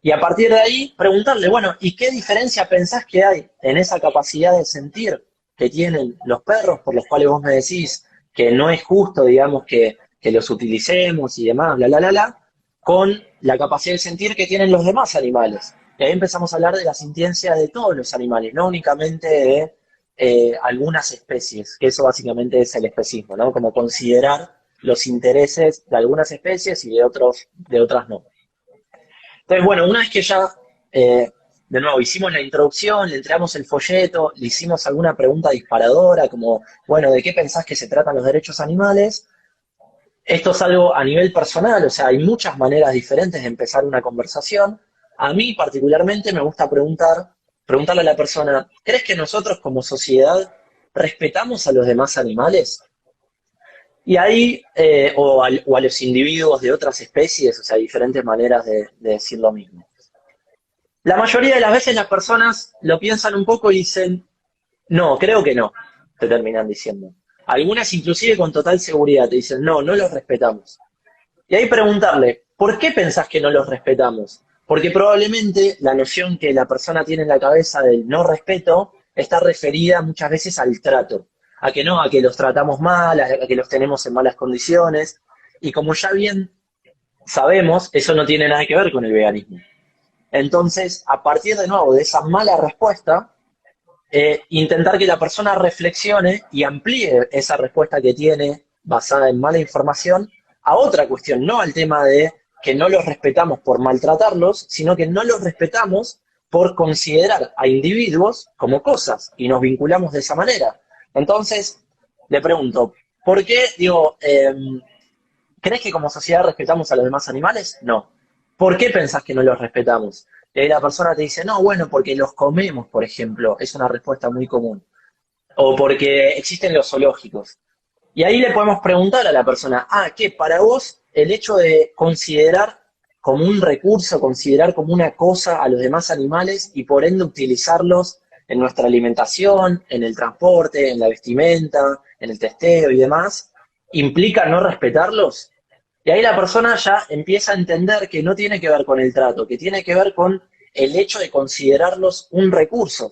Speaker 1: Y a partir de ahí, preguntarle, bueno, ¿y qué diferencia pensás que hay en esa capacidad de sentir que tienen los perros, por los cuales vos me decís que no es justo, digamos, que los utilicemos y demás, bla, bla, bla, bla, con la capacidad de sentir que tienen los demás animales? Y ahí empezamos a hablar de la sintiencia de todos los animales, no únicamente de algunas especies, que eso básicamente es el especismo, ¿no? Como considerar los intereses de algunas especies y de otras no. Entonces, bueno, una vez que ya, de nuevo, hicimos la introducción, le entregamos el folleto, le hicimos alguna pregunta disparadora, como, bueno, ¿de qué pensás que se tratan los derechos animales? Esto es algo a nivel personal, o sea, hay muchas maneras diferentes de empezar una conversación. A mí particularmente me gusta preguntarle a la persona, ¿crees que nosotros como sociedad respetamos a los demás animales? Y ahí, o a los individuos de otras especies, o sea, diferentes maneras de decir lo mismo. La mayoría de las veces las personas lo piensan un poco y dicen, no, creo que no, te terminan diciendo. Algunas inclusive con total seguridad te dicen, no, no los respetamos. Y ahí preguntarle, ¿por qué pensás que no los respetamos? Porque probablemente la noción que la persona tiene en la cabeza del no respeto está referida muchas veces al trato. A que no, a que los tratamos mal, a que los tenemos en malas condiciones. Y como ya bien sabemos, eso no tiene nada que ver con el veganismo. Entonces, a partir de nuevo de esa mala respuesta, intentar que la persona reflexione y amplíe esa respuesta que tiene basada en mala información a otra cuestión, no al tema de que no los respetamos por maltratarlos, sino que no los respetamos por considerar a individuos como cosas y nos vinculamos de esa manera. Entonces, le pregunto, ¿por qué, digo, crees que como sociedad respetamos a los demás animales? No. ¿Por qué pensás que no los respetamos? Y ahí la persona te dice, no, bueno, porque los comemos, por ejemplo, es una respuesta muy común. O porque existen los zoológicos. Y ahí le podemos preguntar a la persona, ¿qué? Para vos el hecho de considerar como un recurso, considerar como una cosa a los demás animales y por ende utilizarlos en nuestra alimentación, en el transporte, en la vestimenta, en el testeo y demás, implica no respetarlos? Y ahí la persona ya empieza a entender que no tiene que ver con el trato, que tiene que ver con el hecho de considerarlos un recurso.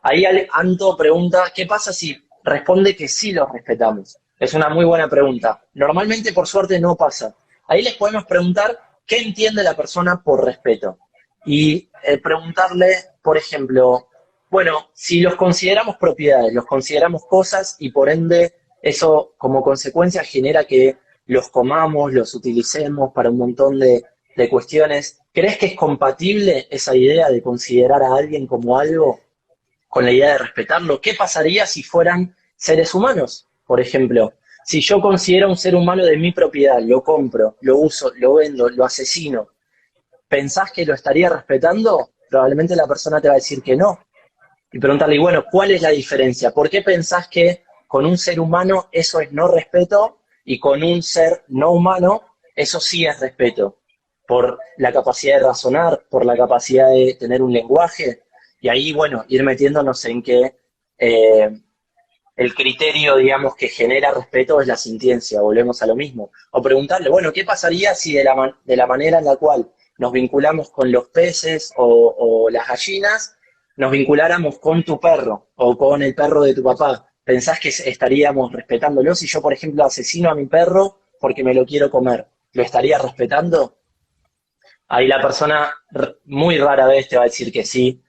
Speaker 1: Ahí Anto pregunta, ¿qué pasa si responde que sí los respetamos? Es una muy buena pregunta. Normalmente, por suerte, no pasa. Ahí les podemos preguntar qué entiende la persona por respeto. Y preguntarle, por ejemplo, bueno, si los consideramos propiedades, los consideramos cosas y por ende eso como consecuencia genera que los comamos, los utilicemos para un montón de cuestiones. ¿Crees que es compatible esa idea de considerar a alguien como algo con la idea de respetarlo? ¿Qué pasaría si fueran seres humanos, por ejemplo? Si yo considero a un ser humano de mi propiedad, lo compro, lo uso, lo vendo, lo asesino, ¿pensás que lo estaría respetando? Probablemente la persona te va a decir que no. Y preguntarle, bueno, ¿cuál es la diferencia? ¿Por qué pensás que con un ser humano eso es no respeto y con un ser no humano eso sí es respeto? Por la capacidad de razonar, por la capacidad de tener un lenguaje, y ahí, bueno, ir metiéndonos en que el criterio, digamos, que genera respeto es la sintiencia, volvemos a lo mismo. O preguntarle, bueno, ¿qué pasaría si de la manera en la cual nos vinculamos con los peces o las gallinas, nos vinculáramos con tu perro o con el perro de tu papá? ¿Pensás que estaríamos respetándolo? Si yo, por ejemplo, asesino a mi perro porque me lo quiero comer, ¿lo estaría respetando? Ahí la persona muy rara vez te va a decir que sí,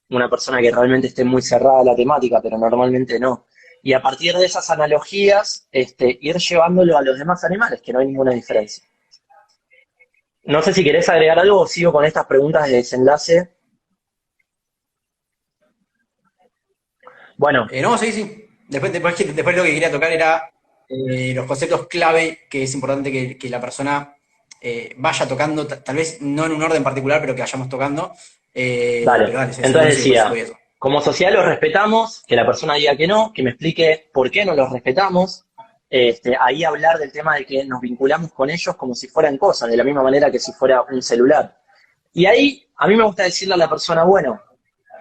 Speaker 1: una persona que realmente esté muy cerrada a la temática, pero normalmente no. Y a partir de esas analogías, ir llevándolo a los demás animales, que no hay ninguna diferencia. No sé si querés agregar algo o sigo con estas preguntas de desenlace. Bueno,
Speaker 2: No, sí, sí. Después lo que quería tocar era los conceptos clave que es importante que la persona vaya tocando, tal vez no en un orden particular, pero que vayamos tocando.
Speaker 1: dale.
Speaker 2: Pero dale,
Speaker 1: Entonces decía,
Speaker 2: voy a eso.
Speaker 1: como sociedad los respetamos, que la persona diga que no, que me explique por qué no los respetamos. Ahí hablar del tema de que nos vinculamos con ellos como si fueran cosas, de la misma manera que si fuera un celular. Y ahí a mí me gusta decirle a la persona, bueno,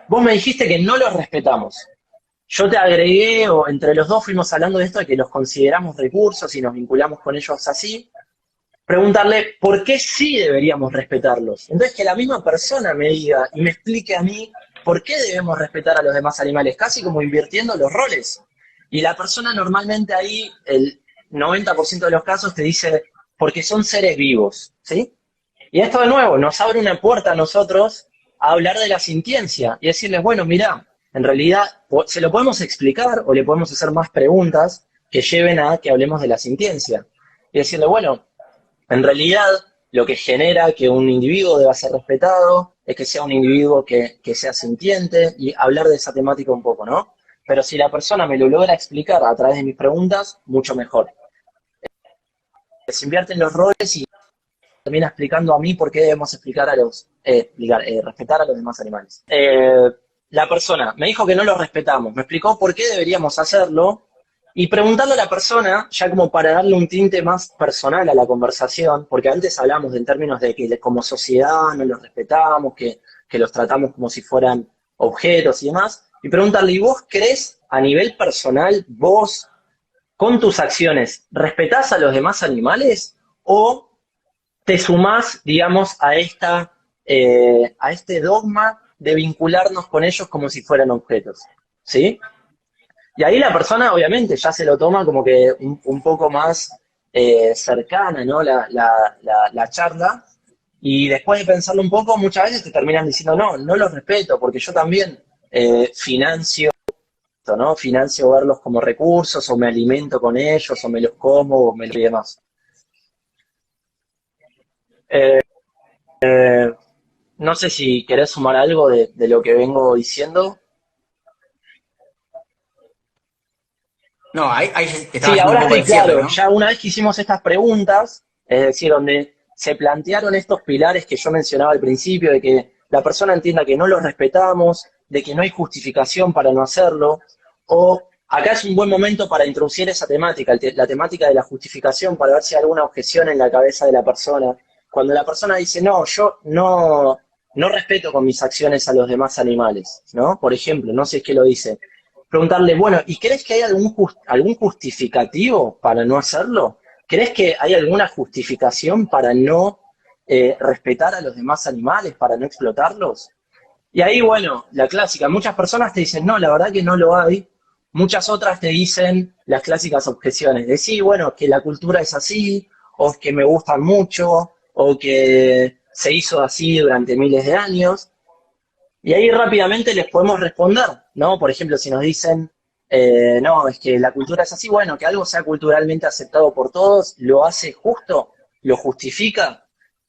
Speaker 1: vos me dijiste que no los respetamos. Yo te agregué, o entre los dos fuimos hablando de esto, de que los consideramos recursos y nos vinculamos con ellos así. Preguntarle por qué sí deberíamos respetarlos. Entonces, que la misma persona me diga y me explique a mí por qué debemos respetar a los demás animales, casi como invirtiendo los roles. Y la persona normalmente ahí, el 90% de los casos, te dice, porque son seres vivos, ¿sí? Y esto de nuevo nos abre una puerta a nosotros a hablar de la sintiencia y decirles, bueno, mirá, en realidad se lo podemos explicar o le podemos hacer más preguntas que lleven a que hablemos de la sintiencia. Y decirle, bueno, en realidad lo que genera que un individuo deba ser respetado es que sea un individuo que sea sintiente y hablar de esa temática un poco, ¿no? Pero si la persona me lo logra explicar a través de mis preguntas, mucho mejor. Se invierten los roles y termina explicando a mí por qué debemos respetar a los demás animales. La persona me dijo que no los respetamos, me explicó por qué deberíamos hacerlo y preguntarle a la persona, ya como para darle un tinte más personal a la conversación, porque antes hablamos en términos de que como sociedad no los respetamos, que los tratamos como si fueran objetos y demás, y preguntarle, ¿y vos crees a nivel personal, vos, con tus acciones, respetás a los demás animales o te sumás, digamos, a este dogma de vincularnos con ellos como si fueran objetos? ¿Sí? Y ahí la persona, obviamente, ya se lo toma como que un poco más cercana, ¿no? La charla. Y después de pensarlo un poco, muchas veces te terminan diciendo, no, no los respeto, porque yo también financio esto, ¿no? Financio verlos como recursos, o me alimento con ellos, o me los como, o me los y demás. Eh, no sé si querés sumar algo de lo que vengo diciendo.
Speaker 2: No, ahí te estaba
Speaker 1: Sí,
Speaker 2: haciendo un
Speaker 1: ahora
Speaker 2: poco
Speaker 1: estoy
Speaker 2: de cierre,
Speaker 1: claro.
Speaker 2: ¿no?
Speaker 1: Ya una vez que hicimos estas preguntas, es decir, donde se plantearon estos pilares que yo mencionaba al principio, de que la persona entienda que no los respetamos, de que no hay justificación para no hacerlo, o acá es un buen momento para introducir esa temática, la temática de la justificación, para ver si hay alguna objeción en la cabeza de la persona. Cuando la persona dice, no, yo no respeto con mis acciones a los demás animales, ¿no? Por ejemplo, no sé qué lo dice, preguntarle, bueno, ¿y crees que hay algún justificativo para no hacerlo? ¿Crees que hay alguna justificación para no respetar a los demás animales, para no explotarlos? Y ahí, bueno, la clásica, muchas personas te dicen, no, la verdad que no lo hay. Muchas otras te dicen las clásicas objeciones, de sí, bueno, que la cultura es así, o que me gustan mucho, o que se hizo así durante miles de años. Y ahí rápidamente les podemos responder, ¿no? Por ejemplo, si nos dicen, no, es que la cultura es así, bueno, que algo sea culturalmente aceptado por todos, lo hace justo, lo justifica.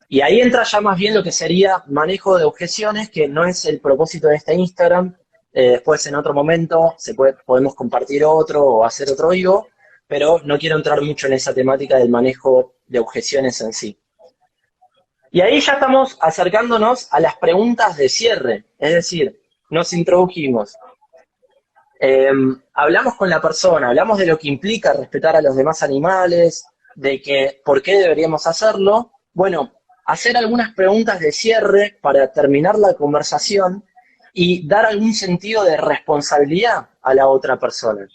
Speaker 1: Y ahí entra ya más bien lo que sería manejo de objeciones, que no es el propósito de este Instagram. Después en otro momento podemos compartir otro o hacer otro vivo, pero no quiero entrar mucho en esa temática del manejo de objeciones en sí. Y ahí ya estamos acercándonos a las preguntas de cierre, es decir, nos introdujimos, hablamos con la persona, hablamos de lo que implica respetar a los demás animales, de que por qué deberíamos hacerlo. Bueno, hacer algunas preguntas de cierre para terminar la conversación y dar algún sentido de responsabilidad a la otra persona.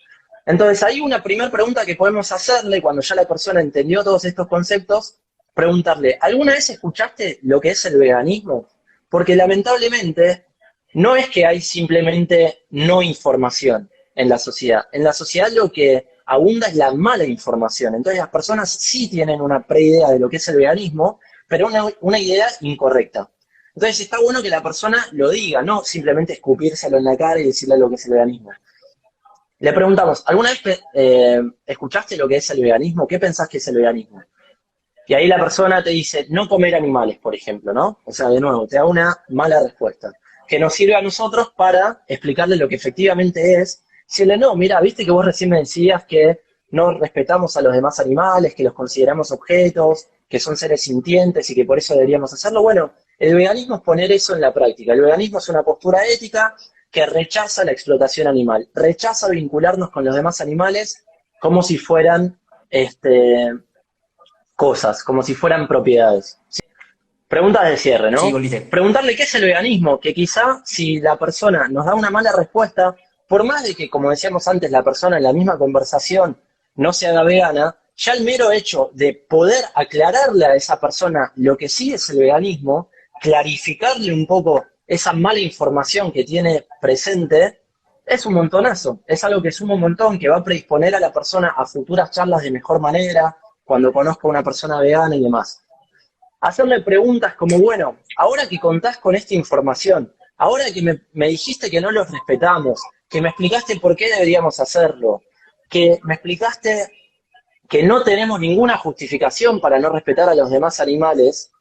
Speaker 1: Entonces, hay una primera pregunta que podemos hacerle cuando ya la persona entendió todos estos conceptos, preguntarle, ¿alguna vez escuchaste lo que es el veganismo? Porque lamentablemente no es que hay simplemente no información en la sociedad. En la sociedad lo que abunda es la mala información. Entonces las personas sí tienen una preidea de lo que es el veganismo, pero una idea incorrecta. Entonces está bueno que la persona lo diga, no simplemente escupírselo en la cara y decirle lo que es el veganismo. Le preguntamos, ¿alguna vez escuchaste lo que es el veganismo? ¿Qué pensás que es el veganismo? Y ahí la persona te dice, no comer animales, por ejemplo, ¿no? O sea, de nuevo, te da una mala respuesta, que nos sirve a nosotros para explicarle lo que efectivamente es. Decirle, no, mira, viste que vos recién me decías que no respetamos a los demás animales, que los consideramos objetos, que son seres sintientes y que por eso deberíamos hacerlo. Bueno, el veganismo es poner eso en la práctica. El veganismo es una postura ética que rechaza la explotación animal, rechaza vincularnos con los demás animales como si fueran cosas, como si fueran propiedades. Preguntas de cierre,
Speaker 2: Sí,
Speaker 1: ¿no?
Speaker 2: volviste.
Speaker 1: Preguntarle qué es el veganismo, que quizá si la persona nos da una mala respuesta, por más de que, como decíamos antes, la persona en la misma conversación no se haga vegana, ya el mero hecho de poder aclararle a esa persona lo que sí es el veganismo, clarificarle un poco esa mala información que tiene presente, es un montonazo. Es algo que suma un montón, que va a predisponer a la persona a futuras charlas de mejor manera, cuando conozca a una persona vegana y demás. Hacerle preguntas como, bueno, ahora que contás con esta información, ahora que me dijiste que no los respetamos, que me explicaste por qué deberíamos hacerlo, que me explicaste que no tenemos ninguna justificación para no respetar a los demás animales,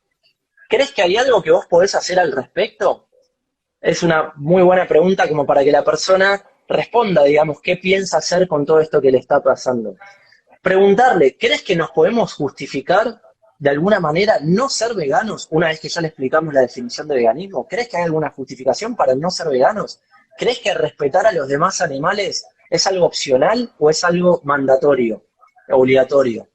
Speaker 1: ¿crees que hay algo que vos podés hacer al respecto? Es una muy buena pregunta como para que la persona responda, digamos, qué piensa hacer con todo esto que le está pasando. Preguntarle, ¿crees que nos podemos justificar de alguna manera no ser veganos una vez que ya le explicamos la definición de veganismo? ¿Crees que hay alguna justificación para no ser veganos? ¿Crees que respetar a los demás animales es algo opcional o es algo mandatorio, obligatorio?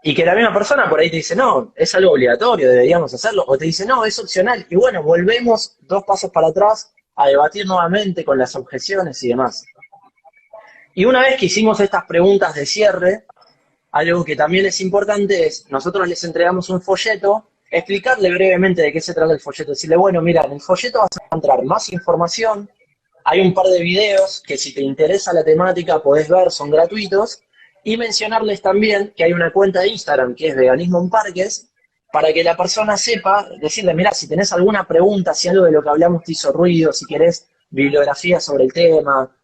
Speaker 1: Y que la misma persona por ahí te dice, no, es algo obligatorio, deberíamos hacerlo, o te dice, no, es opcional. Y bueno, volvemos 2 pasos para atrás a debatir nuevamente con las objeciones y demás. Y una vez que hicimos estas preguntas de cierre, algo que también es importante es, nosotros les entregamos un folleto, explicarle brevemente de qué se trata el folleto, decirle, bueno, mira, en el folleto vas a encontrar más información, hay un par de videos que si te interesa la temática podés ver, son gratuitos, y mencionarles también que hay una cuenta de Instagram que es Veganismo en Parques, para que la persona sepa, decirle, mira, si tenés alguna pregunta, si algo de lo que hablamos te hizo ruido, si querés bibliografía sobre el tema,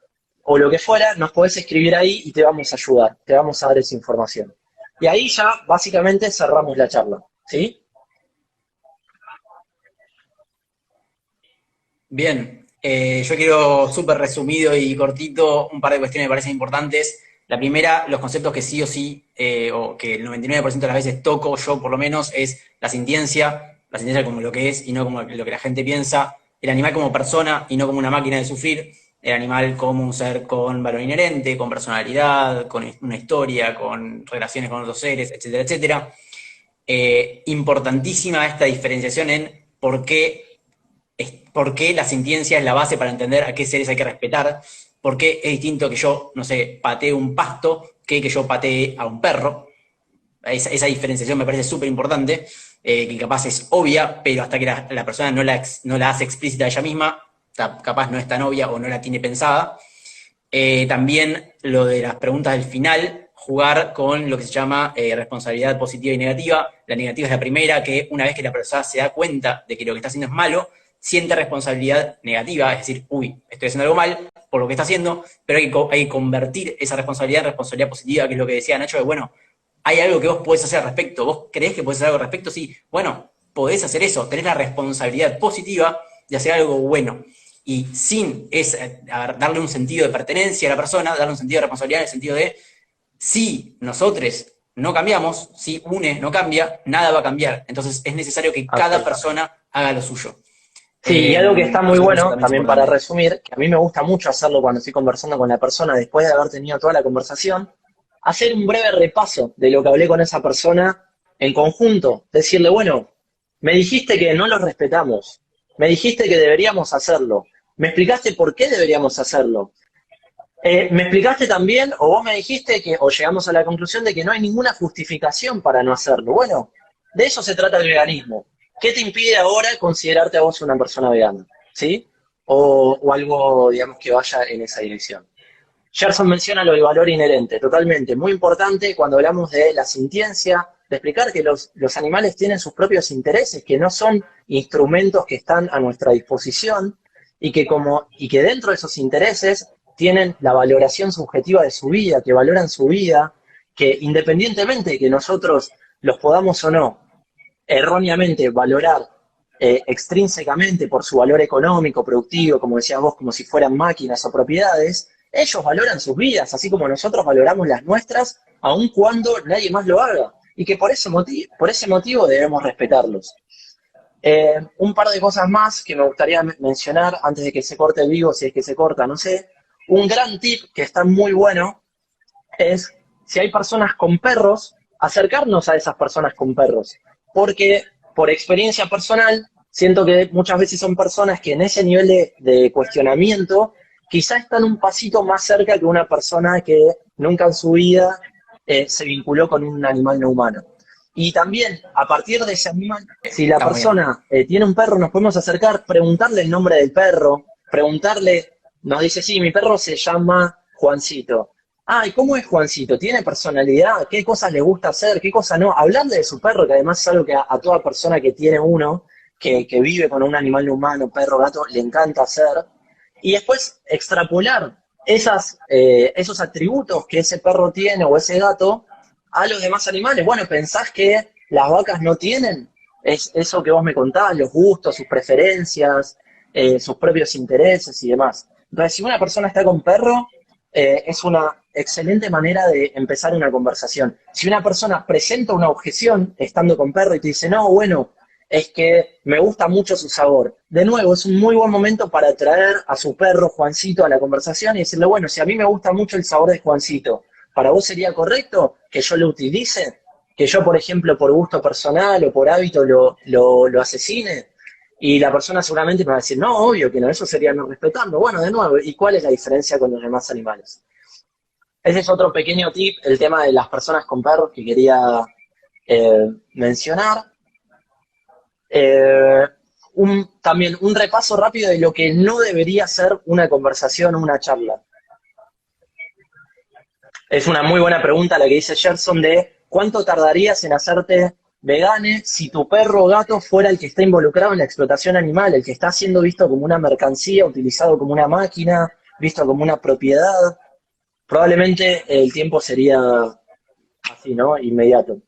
Speaker 1: o lo que fuera, nos podés escribir ahí y te vamos a ayudar, te vamos a dar esa información. Y ahí ya básicamente cerramos la charla, ¿sí?
Speaker 2: Bien, yo quiero súper resumido y cortito un par de cuestiones que me parecen importantes. La primera, los conceptos que sí o sí, o que el 99% de las veces toco yo por lo menos, es la sintiencia como lo que es y no como lo que la gente piensa, el animal como persona y no como una máquina de sufrir, el animal como un ser con valor inherente, con personalidad, con una historia, con relaciones con otros seres, etcétera, etcétera. Importantísima esta diferenciación en por qué la sintiencia es la base para entender a qué seres hay que respetar, por qué es distinto que yo, no sé, patee un pasto que yo patee a un perro. Esa diferenciación me parece súper importante, que capaz es obvia, pero hasta que la persona no la hace explícita ella misma, capaz no es tan obvia o no la tiene pensada. También lo de las preguntas del final, jugar con lo que se llama responsabilidad positiva y negativa. La negativa es la primera, que una vez que la persona se da cuenta de que lo que está haciendo es malo, siente responsabilidad negativa, es decir, uy, estoy haciendo algo mal por lo que está haciendo, pero hay que convertir esa responsabilidad en responsabilidad positiva, que es lo que decía Nacho, de bueno, hay algo que vos podés hacer al respecto, vos creés que podés hacer algo al respecto, sí, bueno, podés hacer eso, tenés la responsabilidad positiva de hacer algo bueno. Y sin darle un sentido de pertenencia a la persona, darle un sentido de responsabilidad en el sentido de si nosotros no cambiamos, si UNE no cambia, nada va a cambiar. Entonces es necesario que cada
Speaker 1: Absolutamente.
Speaker 2: persona haga lo suyo.
Speaker 1: Sí, y algo que está muy
Speaker 2: Eso me parece
Speaker 1: bueno,
Speaker 2: también es
Speaker 1: también para
Speaker 2: importante.
Speaker 1: resumir, que a mí me gusta mucho hacerlo cuando estoy conversando con la persona después de haber tenido toda la conversación, hacer un breve repaso de lo que hablé con esa persona en conjunto, decirle, bueno, me dijiste que no los respetamos, me dijiste que deberíamos hacerlo, me explicaste por qué deberíamos hacerlo, me explicaste también, o vos me dijiste que, o llegamos a la conclusión de que no hay ninguna justificación para no hacerlo. Bueno, de eso se trata el veganismo. ¿Qué te impide ahora considerarte a vos una persona vegana? ¿Sí? O algo, digamos, que vaya en esa dirección. Gerson menciona lo del valor inherente, totalmente, muy importante cuando hablamos de la sintiencia, de explicar que los animales tienen sus propios intereses, que no son instrumentos que están a nuestra disposición y que dentro de esos intereses tienen la valoración subjetiva de su vida, que valoran su vida, que independientemente de que nosotros los podamos o no erróneamente valorar extrínsecamente por su valor económico, productivo, como decías vos, como si fueran máquinas o propiedades, ellos valoran sus vidas, así como nosotros valoramos las nuestras, aun cuando nadie más lo haga. Y que por ese motivo debemos respetarlos. Un par de cosas más que me gustaría mencionar antes de que se corte el vivo, si es que se corta, no sé. Un gran tip que está muy bueno es, si hay personas con perros, acercarnos a esas personas con perros. Porque por experiencia personal, siento que muchas veces son personas que en ese nivel de cuestionamiento quizá están un pasito más cerca que una persona que nunca en su vida se vinculó con un animal no humano. Y también, a partir de ese animal, si la
Speaker 2: Está muy bien.
Speaker 1: persona tiene un perro, nos podemos acercar, preguntarle el nombre del perro, preguntarle, nos dice, sí, mi perro se llama Juancito. Ah, ¿y cómo es Juancito? ¿Tiene personalidad? ¿Qué cosas le gusta hacer? ¿Qué cosas no? Hablarle de su perro, que además es algo que a toda persona que tiene uno, que vive con un animal no humano, perro, gato, le encanta hacer. Y después extrapolar esos atributos que ese perro tiene o ese gato a los demás animales. Bueno, ¿pensás que las vacas no tienen? Es eso que vos me contabas, los gustos, sus preferencias, sus propios intereses y demás. Entonces, si una persona está con perro, es una excelente manera de empezar una conversación. Si una persona presenta una objeción estando con perro y te dice, no, bueno, es que me gusta mucho su sabor. De nuevo, es un muy buen momento para traer a su perro Juancito a la conversación y decirle, bueno, si a mí me gusta mucho el sabor de Juancito, ¿para vos sería correcto que yo lo utilice? Que yo, por ejemplo, por gusto personal o por hábito lo asesine. Y la persona seguramente me va a decir, no, obvio que no, eso sería no respetando. Bueno, de nuevo, ¿y cuál es la diferencia con los demás animales? Ese es otro pequeño tip, el tema de las personas con perros que quería mencionar. Eh, también un repaso rápido de lo que no debería ser una conversación o una charla. Es una muy buena pregunta la que dice Gerson de ¿cuánto tardarías en hacerte vegane si tu perro o gato fuera el que está involucrado en la explotación animal, el que está siendo visto como una mercancía, utilizado como una máquina, visto como una propiedad? Probablemente el tiempo sería así, ¿no? Inmediato.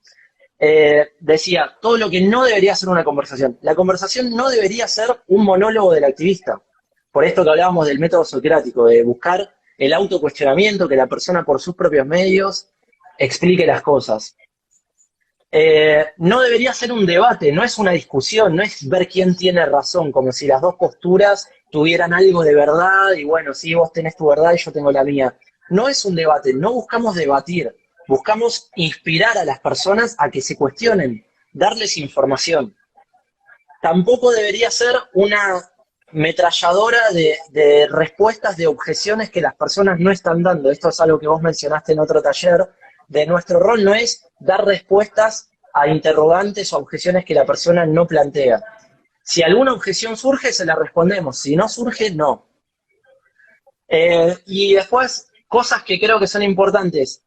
Speaker 1: Decía, todo lo que no debería ser una conversación. La conversación no debería ser un monólogo del activista. Por esto que hablábamos del método socrático, de buscar el autocuestionamiento, que la persona por sus propios medios explique las cosas. No debería ser un debate, no es una discusión, no es ver quién tiene razón, como si las dos posturas tuvieran algo de verdad y bueno, sí, vos tenés tu verdad y yo tengo la mía. No es un debate, no buscamos debatir, buscamos inspirar a las personas a que se cuestionen, darles información. Tampoco debería ser una metralladora de respuestas, de objeciones que las personas no están dando. Esto es algo que vos mencionaste en otro taller. De nuestro rol no es dar respuestas a interrogantes o objeciones que la persona no plantea. Si alguna objeción surge, se la respondemos. Si no surge, no. Y después, cosas que creo que son importantes,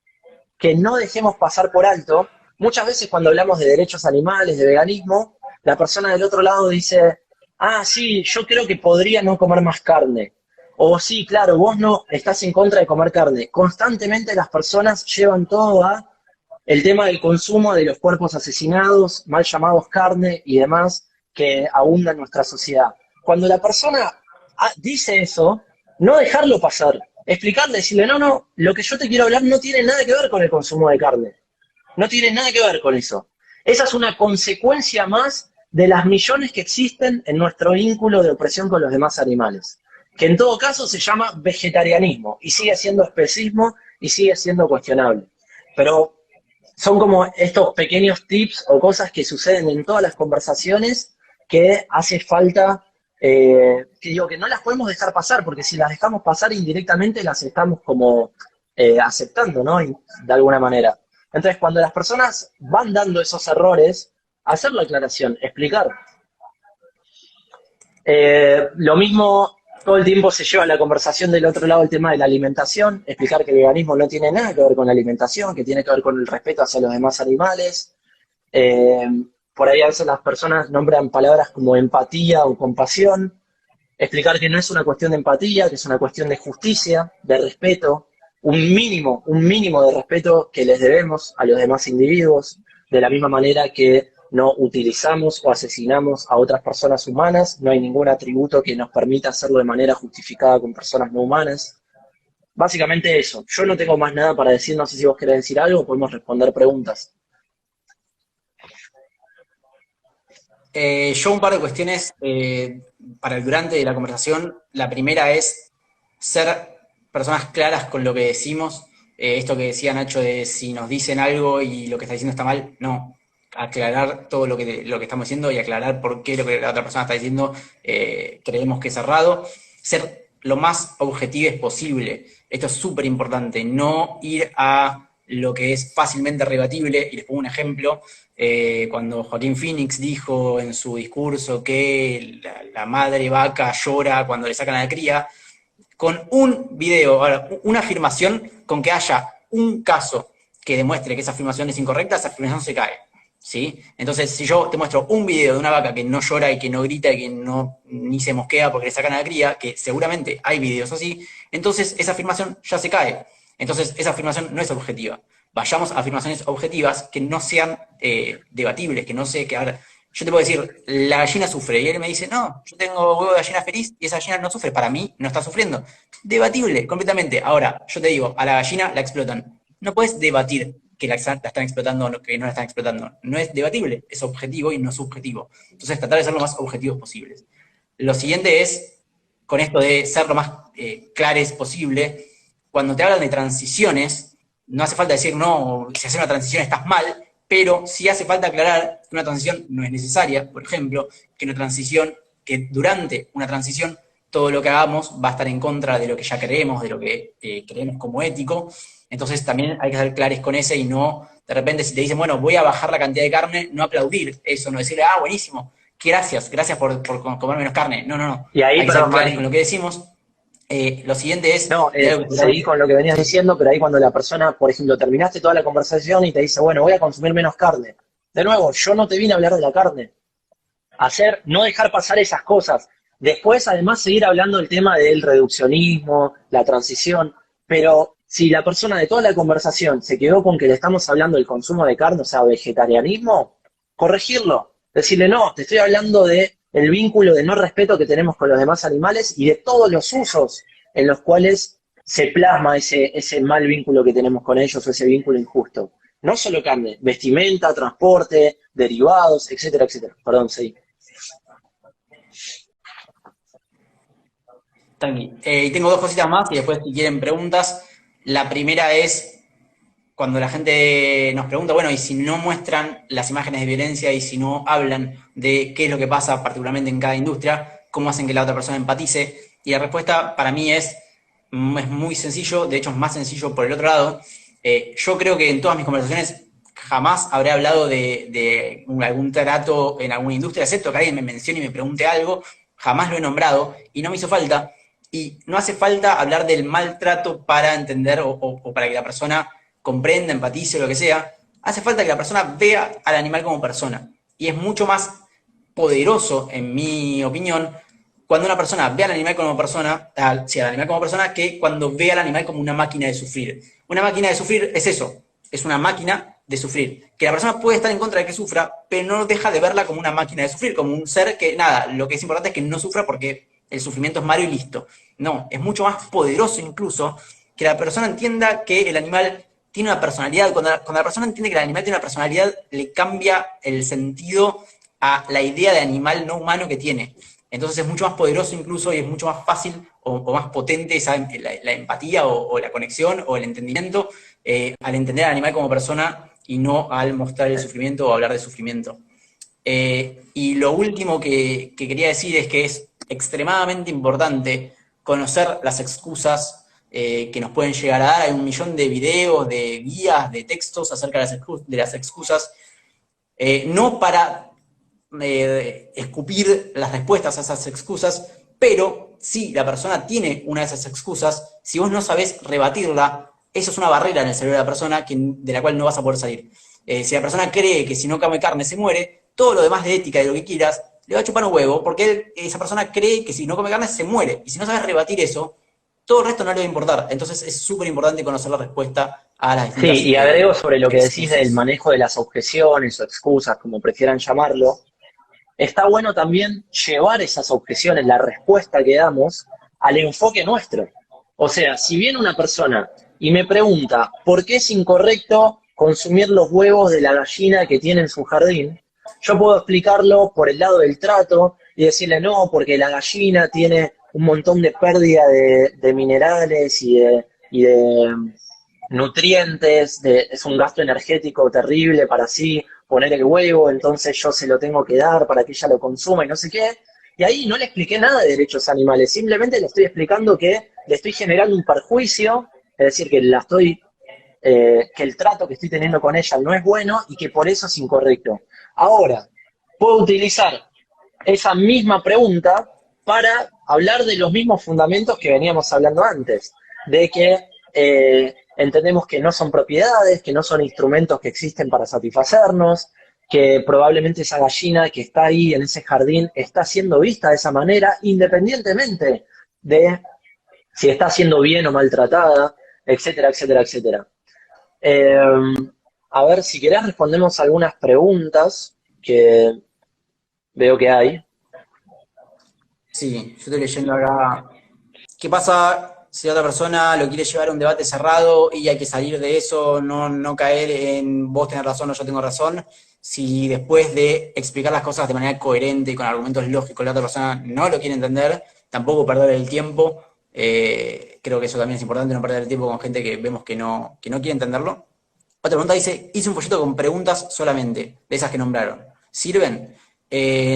Speaker 1: que no dejemos pasar por alto. Muchas veces cuando hablamos de derechos animales, de veganismo, la persona del otro lado dice, ah, sí, yo creo que podría no comer más carne. O sí, claro, vos no estás en contra de comer carne. Constantemente las personas llevan todo a el tema del consumo de los cuerpos asesinados, mal llamados carne y demás, que abunda en nuestra sociedad. Cuando la persona dice eso, no dejarlo pasar, explicarle, decirle, no, no, lo que yo te quiero hablar no tiene nada que ver con el consumo de carne, no tiene nada que ver con eso. Esa es una consecuencia más de las millones que existen en nuestro vínculo de opresión con los demás animales, que en todo caso se llama vegetarianismo y sigue siendo especismo y sigue siendo cuestionable. Pero son como estos pequeños tips o cosas que suceden en todas las conversaciones que hace falta, que digo que no las podemos dejar pasar, porque si las dejamos pasar indirectamente las estamos como aceptando, ¿no? De alguna manera. Entonces, cuando las personas van dando esos errores, hacer la aclaración, explicar. Lo mismo, todo el tiempo se lleva la conversación del otro lado el tema de la alimentación, explicar que el veganismo no tiene nada que ver con la alimentación, que tiene que ver con el respeto hacia los demás animales. Eh, por ahí a veces las personas nombran palabras como empatía o compasión, explicar que no es una cuestión de empatía, que es una cuestión de justicia, de respeto, un mínimo de respeto que les debemos a los demás individuos, de la misma manera que no utilizamos o asesinamos a otras personas humanas, no hay ningún atributo que nos permita hacerlo de manera justificada con personas no humanas. Básicamente eso. Yo no tengo más nada para decir, no sé si vos querés decir algo, podemos responder preguntas.
Speaker 2: Yo un par de cuestiones para el durante de la conversación. La primera es ser personas claras con lo que decimos. Esto que decía Nacho de si nos dicen algo y lo que está diciendo está mal, no. aclarar todo lo que estamos diciendo y aclarar por qué lo que la otra persona está diciendo creemos que es errado. Ser lo más objetivo posible. Esto es súper importante. No ir a lo que es fácilmente rebatible. Y les pongo un ejemplo. Cuando Joaquín Phoenix dijo en su discurso que la madre vaca llora cuando le sacan a la cría, con un video, ahora, una afirmación, con que haya un caso que demuestre que esa afirmación es incorrecta, esa afirmación se cae. ¿Sí? Entonces, si yo te muestro un video de una vaca que no llora y que no grita y que no ni se mosquea porque le sacan a la cría, que seguramente hay videos así, entonces esa afirmación ya se cae. Entonces, esa afirmación no es objetiva. Vayamos a afirmaciones objetivas que no sean debatibles, que no sé, que ahora, yo te puedo decir, la gallina sufre, y él me dice, no, yo tengo huevo de gallina feliz y esa gallina no sufre, para mí no está sufriendo. Debatible, completamente. Ahora, yo te digo, a la gallina la explotan. No puedes debatir que la están explotando o que no la están explotando. No es debatible, es objetivo y no subjetivo. Entonces, tratar de ser lo más objetivos posibles. Lo siguiente es, con esto de ser lo más clares posible, cuando te hablan de transiciones, no hace falta decir, no, si haces una transición estás mal, pero sí hace falta aclarar que una transición no es necesaria, por ejemplo, que durante una transición todo lo que hagamos va a estar en contra de lo que ya creemos, de lo que creemos como ético. Entonces también hay que ser claros con ese y no, de repente, si te dicen, bueno, voy a bajar la cantidad de carne, no aplaudir eso, no decirle, ah, buenísimo, gracias por comer menos carne. No, no, no.
Speaker 1: Y ahí,
Speaker 2: Hay que ser
Speaker 1: perdón,
Speaker 2: claros
Speaker 1: Mati,
Speaker 2: con lo que decimos. Lo siguiente es,
Speaker 1: no,
Speaker 2: de algo
Speaker 1: seguí con lo que venías diciendo, pero ahí cuando la persona, por ejemplo, terminaste toda la conversación y te dice, bueno, voy a consumir menos carne. De nuevo, yo no te vine a hablar de la carne. No dejar pasar esas cosas. Después, además, seguir hablando del tema del reduccionismo, la transición, pero si la persona de toda la conversación se quedó con que le estamos hablando del consumo de carne, o sea, vegetarianismo, corregirlo, decirle, no, te estoy hablando de el vínculo de no respeto que tenemos con los demás animales y de todos los usos en los cuales se plasma ese mal vínculo que tenemos con ellos o ese vínculo injusto. No solo carne, vestimenta, transporte, derivados, etcétera, etcétera. Perdón, sí.
Speaker 2: Tranqui. Y tengo dos cositas más y después si quieren preguntas. La primera es cuando la gente nos pregunta, bueno, y si no muestran las imágenes de violencia y si no hablan de qué es lo que pasa particularmente en cada industria, cómo hacen que la otra persona empatice. Y la respuesta para mí es muy sencillo, de hecho es más sencillo por el otro lado. Yo creo que en todas mis conversaciones jamás habré hablado de algún trato en alguna industria, excepto que alguien me mencione y me pregunte algo, jamás lo he nombrado y no me hizo falta. Y no hace falta hablar del maltrato para entender o para que la persona comprenda, empatice o lo que sea. Hace falta que la persona vea al animal como persona. Y es mucho más poderoso, en mi opinión, cuando una persona ve al animal como persona, al animal como persona, que cuando ve al animal como una máquina de sufrir. Una máquina de sufrir es eso, es una máquina de sufrir. Que la persona puede estar en contra de que sufra, pero no deja de verla como una máquina de sufrir, como un ser que, nada, lo que es importante es que no sufra porque el sufrimiento es malo y listo. No, es mucho más poderoso incluso que la persona entienda que el animal tiene una personalidad. Cuando la persona entiende que el animal tiene una personalidad, le cambia el sentido a la idea de animal no humano que tiene. Entonces es mucho más poderoso incluso y es mucho más fácil o más potente la empatía o la conexión o el entendimiento al entender al animal como persona y no al mostrar el sufrimiento o hablar de sufrimiento. Y lo último que quería decir es que es extremadamente importante conocer las excusas que nos pueden llegar a dar. Hay un millón de videos, de guías, de textos acerca de las excusas, no para escupir las respuestas a esas excusas, pero si la persona tiene una de esas excusas, si vos no sabés rebatirla, eso es una barrera en el cerebro de la persona de la cual no vas a poder salir. Si la persona cree que si no come carne se muere, todo lo demás de ética, de lo que quieras, le va a chupar un huevo, porque esa persona cree que si no come carne se muere. Y si no sabes rebatir eso, todo el resto no le va a importar. Entonces es súper importante conocer la respuesta a las
Speaker 1: Sí,
Speaker 2: distintas
Speaker 1: y agrego sobre lo que decís del
Speaker 2: excusas.
Speaker 1: manejo de las objeciones o excusas, como prefieran llamarlo. Está bueno también llevar esas objeciones, la respuesta que damos, al enfoque nuestro. O sea, si viene una persona y me pregunta por qué es incorrecto consumir los huevos de la gallina que tiene en su jardín, yo puedo explicarlo por el lado del trato y decirle no, porque la gallina tiene un montón de pérdida de minerales y de nutrientes, es un gasto energético terrible para sí, poner el huevo, entonces yo se lo tengo que dar para que ella lo consuma y no sé qué. Y ahí no le expliqué nada de derechos animales, simplemente le estoy explicando que le estoy generando un perjuicio, es decir, que el trato que estoy teniendo con ella no es bueno y que por eso es incorrecto. Ahora, puedo utilizar esa misma pregunta para hablar de los mismos fundamentos que veníamos hablando antes, de que entendemos que no son propiedades, que no son instrumentos que existen para satisfacernos, que probablemente esa gallina que está ahí en ese jardín está siendo vista de esa manera, independientemente de si está siendo bien o maltratada, etcétera, etcétera, etcétera. Eh, a ver, si querés respondemos algunas preguntas que veo que hay.
Speaker 2: Sí, yo estoy leyendo acá. ¿Qué pasa si la otra persona lo quiere llevar a un debate cerrado y hay que salir de eso, no caer en vos tenés razón o yo tengo razón? Si después de explicar las cosas de manera coherente y con argumentos lógicos la otra persona no lo quiere entender, tampoco perder el tiempo. Creo que eso también es importante, no perder el tiempo con gente que vemos que no quiere entenderlo. Otra pregunta dice, hice un folleto con preguntas solamente, de esas que nombraron. ¿Sirven?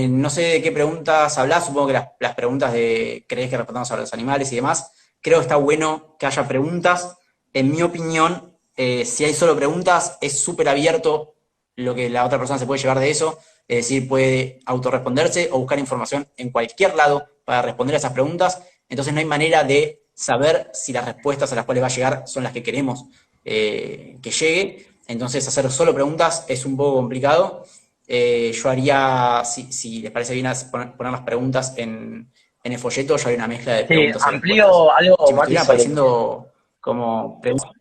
Speaker 2: No sé de qué preguntas hablás, supongo que las preguntas de ¿crees que respondamos a los animales y demás? Creo que está bueno que haya preguntas. En mi opinión, si hay solo preguntas, es súper abierto lo que la otra persona se puede llevar de eso. Es decir, puede autorresponderse o buscar información en cualquier lado para responder a esas preguntas. Entonces no hay manera de saber si las respuestas a las cuales va a llegar son las que queremos que llegue. Entonces hacer solo preguntas es un poco complicado. Yo haría, si les parece bien poner las preguntas en el folleto, yo haría una mezcla de
Speaker 1: Sí,
Speaker 2: preguntas y respuestas.
Speaker 1: amplío algo,
Speaker 2: Si me
Speaker 1: Mati,
Speaker 2: estuvieran
Speaker 1: sobre...
Speaker 2: apareciendo como preguntas,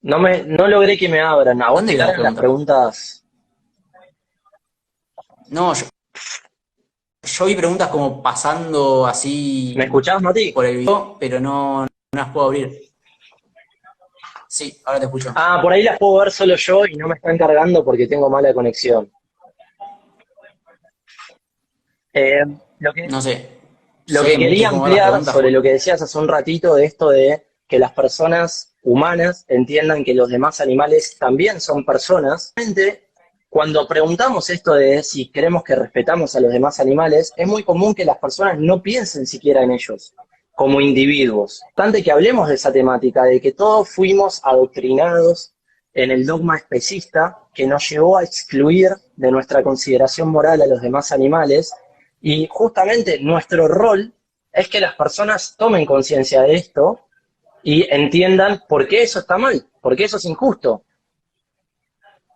Speaker 1: No logré que me abran. ¿A vos
Speaker 2: ¿dónde
Speaker 1: te
Speaker 2: veo las
Speaker 1: cargan las
Speaker 2: preguntas?
Speaker 1: preguntas?
Speaker 2: No, yo vi preguntas como pasando
Speaker 1: ¿Me
Speaker 2: así
Speaker 1: escuchás, Mati?
Speaker 2: por el video, pero no las puedo abrir. Sí, ahora te escucho.
Speaker 1: Ah, por ahí las puedo ver solo yo y no me están cargando porque tengo mala conexión. Eh, lo que,
Speaker 2: No sé.
Speaker 1: lo
Speaker 2: Sé
Speaker 1: que
Speaker 2: que
Speaker 1: quería
Speaker 2: es como ver las
Speaker 1: ampliar
Speaker 2: preguntas,
Speaker 1: sobre lo que decías hace un ratito de esto de que las personas humanas entiendan que los demás animales también son personas. Realmente, cuando preguntamos esto de si queremos que respetamos a los demás animales, es muy común que las personas no piensen siquiera en ellos como individuos. Bastante que hablemos de esa temática, de que todos fuimos adoctrinados en el dogma especista que nos llevó a excluir de nuestra consideración moral a los demás animales y justamente nuestro rol es que las personas tomen conciencia de esto y entiendan por qué eso está mal, por qué eso es injusto.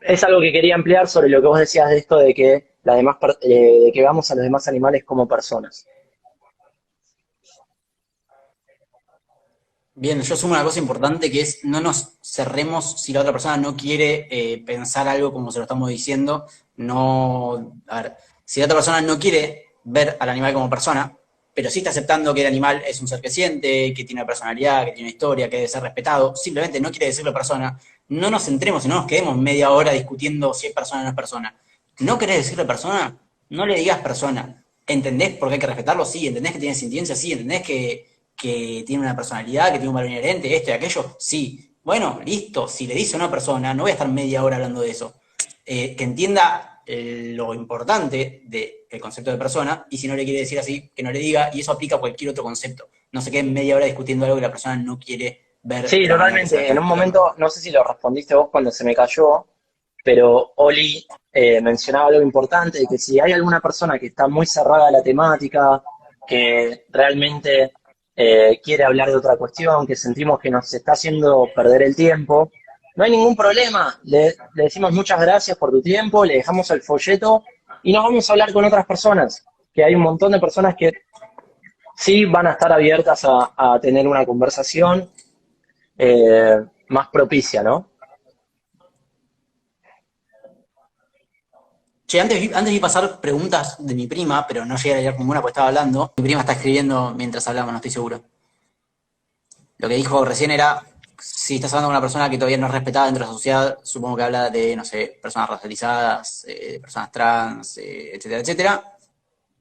Speaker 1: Es algo que quería ampliar sobre lo que vos decías de esto de que, de que veamos a los demás animales como personas.
Speaker 2: bien, yo sumo una cosa importante que es no nos cerremos si la otra persona no quiere pensar algo como se lo estamos diciendo. No, a ver, si la otra persona no quiere ver al animal como persona, pero sí está aceptando que el animal es un ser que siente, que tiene una personalidad, que tiene una historia, que debe ser respetado, simplemente no quiere decirlo persona, no nos centremos y no nos quedemos media hora discutiendo si es persona o no es persona. ¿No querés decirle persona? No le digas persona. ¿Entendés por qué hay que respetarlo? Sí. ¿Entendés que tiene sintiencia? Sí. ¿Entendés que tiene una personalidad, que tiene un valor inherente, esto y aquello? Sí. Bueno, listo. Si le dice a una persona, no voy a estar media hora hablando de eso. Que entienda lo importante del concepto de persona, y si no le quiere decir así, que no le diga, y eso aplica a cualquier otro concepto. No se queden media hora discutiendo algo que la persona no quiere ver
Speaker 1: Sí,
Speaker 2: de la manera que se lo
Speaker 1: totalmente.
Speaker 2: están
Speaker 1: En un
Speaker 2: explicando.
Speaker 1: momento, no sé si lo respondiste vos cuando se me cayó, pero Oli mencionaba algo importante, de que si hay alguna persona que está muy cerrada a la temática, que realmente quiere hablar de otra cuestión, que sentimos que nos está haciendo perder el tiempo, no hay ningún problema. Le decimos muchas gracias por tu tiempo, le dejamos el folleto y nos vamos a hablar con otras personas, que hay un montón de personas que sí van a estar abiertas a tener una conversación más propicia, ¿no?
Speaker 2: Che, antes vi pasar preguntas de mi prima, pero no llegué a leer ninguna porque estaba hablando. Mi prima está escribiendo mientras hablamos, no estoy seguro. Lo que dijo recién era, si estás hablando con una persona que todavía no es respetada dentro de la sociedad, supongo que habla de, no sé, personas racializadas, personas trans, etcétera, etcétera.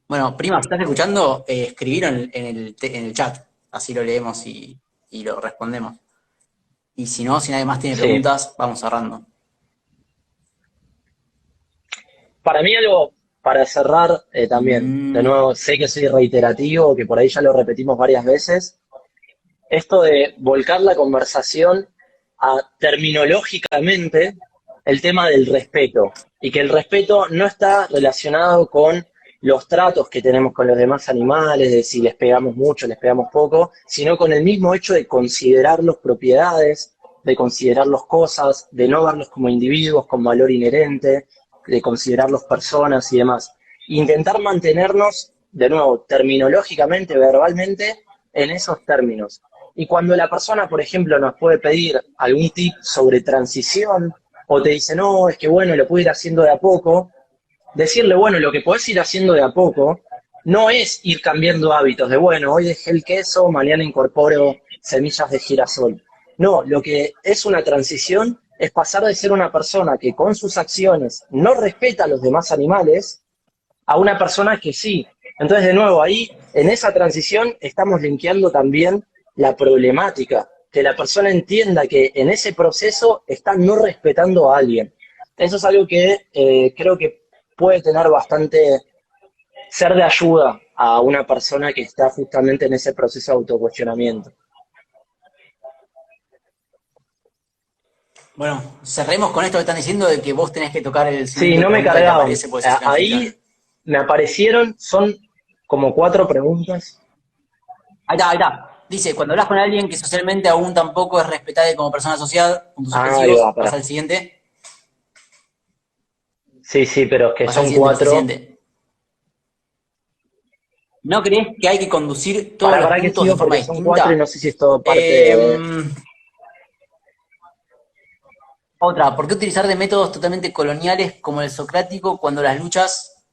Speaker 2: Bueno, prima, si estás escuchando, escribilo en el chat, así lo leemos y lo respondemos. Y si no, si nadie más tiene
Speaker 1: Sí.
Speaker 2: preguntas, vamos cerrando.
Speaker 1: para mí algo, para cerrar también, de
Speaker 2: Mm,
Speaker 1: nuevo, sé que soy reiterativo, que por ahí ya lo repetimos varias veces, esto de volcar la conversación a terminológicamente el tema del respeto, y que el respeto no está relacionado con los tratos que tenemos con los demás animales, de si les pegamos mucho, les pegamos poco, sino con el mismo hecho de considerarlos propiedades, de considerarlos cosas, de no verlos como individuos con valor inherente, de considerarlos personas y demás. Intentar mantenernos, de nuevo, terminológicamente, verbalmente, en esos términos. Y cuando la persona, por ejemplo, nos puede pedir algún tip sobre transición, o te dice, no, es que bueno, lo puedo ir haciendo de a poco, decirle, bueno, lo que podés ir haciendo de a poco no es ir cambiando hábitos de, bueno, hoy dejé el queso, mañana incorporo semillas de girasol. No, lo que es una transición es pasar de ser una persona que con sus acciones no respeta a los demás animales a una persona que sí. Entonces, de nuevo, ahí, en esa transición, estamos linkeando también la problemática, que la persona entienda que en ese proceso está no respetando a alguien. Eso es algo que creo que puede tener bastante, ser de ayuda a una persona que está justamente en ese proceso de autocuestionamiento.
Speaker 2: bueno, cerremos con esto que están diciendo de que vos tenés que tocar el
Speaker 1: Sí,
Speaker 2: siguiente
Speaker 1: no me
Speaker 2: pregunta que
Speaker 1: cargaban.
Speaker 2: aparece, porque sos el
Speaker 1: Ahí
Speaker 2: anfitrión.
Speaker 1: me aparecieron, son como 4 preguntas.
Speaker 2: Ahí está, ahí está. Dice, cuando hablas con alguien que socialmente aún tampoco es respetable como persona social, puntos
Speaker 1: Ah, ahí
Speaker 2: suspensivos,
Speaker 1: va,
Speaker 2: pasa
Speaker 1: pará.
Speaker 2: al siguiente,
Speaker 1: Sí, sí, pero es que
Speaker 2: pasa al
Speaker 1: son
Speaker 2: siguiente, pasa al
Speaker 1: 4.
Speaker 2: siguiente. ¿No crees que hay que conducir todos los
Speaker 1: Para que
Speaker 2: puntos de
Speaker 1: sigo
Speaker 2: forma
Speaker 1: porque son 4 y no
Speaker 2: distinta?
Speaker 1: sé si es todo parte de...
Speaker 2: Eh, Otra, ¿por qué utilizar de métodos totalmente coloniales como el socrático cuando las luchas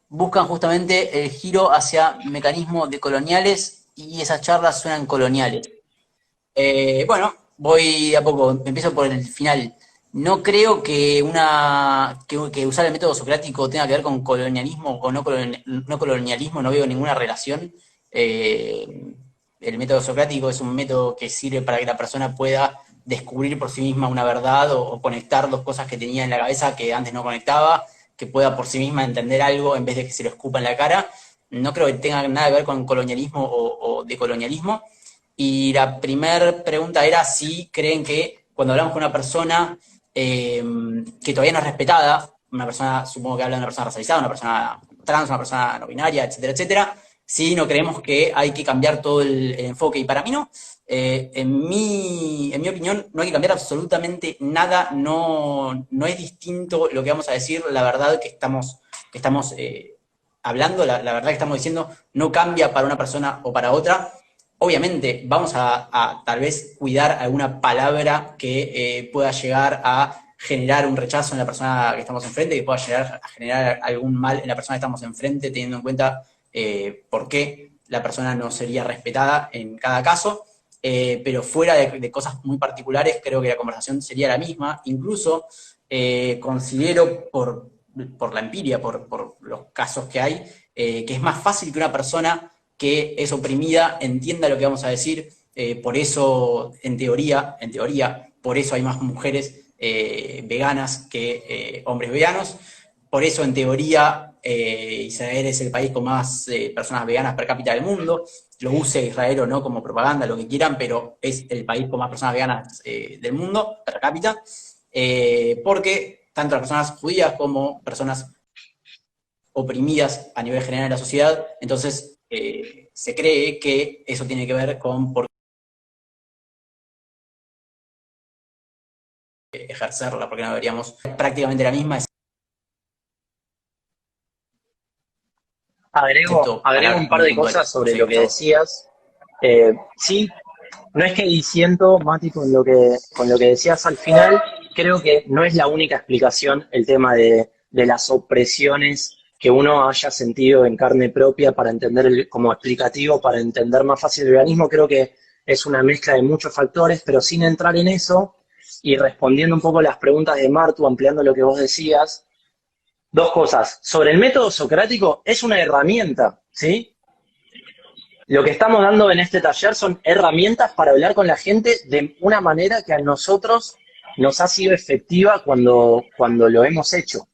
Speaker 2: buscan justamente el giro hacia mecanismos decoloniales y esas charlas suenan coloniales? Bueno, voy de a poco, empiezo por el final. No creo que que usar el método socrático tenga que ver con colonialismo o no colonialismo, no veo ninguna relación. Eh, el método socrático es un método que sirve para que la persona pueda descubrir por sí misma una verdad o conectar dos cosas que tenía en la cabeza que antes no conectaba, que pueda por sí misma entender algo en vez de que se lo escupa en la cara. No creo que tenga nada que ver con colonialismo o decolonialismo. Y la primera pregunta era si creen que cuando hablamos con una persona que todavía no es respetada, una persona, supongo que habla de una persona racializada, una persona trans, una persona no binaria, etcétera, etcétera, si no creemos que hay que cambiar todo el enfoque. Y para mí no. En mi opinión, no hay que cambiar absolutamente nada, no es distinto lo que vamos a decir, la verdad que estamos hablando, la verdad que estamos diciendo, no cambia para una persona o para otra. Obviamente vamos a tal vez cuidar alguna palabra que pueda llegar a generar un rechazo en la persona que estamos enfrente, que pueda llegar a generar algún mal en la persona que estamos enfrente, teniendo en cuenta por qué la persona no sería respetada en cada caso. Pero fuera de cosas muy particulares, creo que la conversación sería la misma. Incluso considero por la empiria, por los casos que hay, que es más fácil que una persona que es oprimida entienda lo que vamos a decir. Por eso, en teoría, por eso hay más mujeres veganas que hombres veganos. Por eso, en teoría, Israel es el país con más personas veganas per cápita del mundo. Lo use Israel o no como propaganda, lo que quieran, pero es el país con más personas veganas del mundo per cápita. Porque tanto las personas judías como personas oprimidas a nivel general de la sociedad, entonces se cree que eso tiene que ver con por qué ejercerla, porque no deberíamos prácticamente la misma, excepto
Speaker 1: Agrego un
Speaker 2: palabras
Speaker 1: par
Speaker 2: muy
Speaker 1: de cosas
Speaker 2: puntuales. No
Speaker 1: sobre
Speaker 2: sé qué
Speaker 1: lo que
Speaker 2: pensás.
Speaker 1: decías. Sí, no es que disiento, Mati, con lo que decías al final, creo que no es la única explicación el tema de las opresiones que uno haya sentido en carne propia para entender como explicativo, para entender más fácil el veganismo. Creo que es una mezcla de muchos factores, pero sin entrar en eso y respondiendo un poco las preguntas de Martu, ampliando lo que vos decías, dos cosas. Sobre el método socrático, es una herramienta, ¿sí? Lo que estamos dando en este taller son herramientas para hablar con la gente de una manera que a nosotros nos ha sido efectiva cuando lo hemos hecho.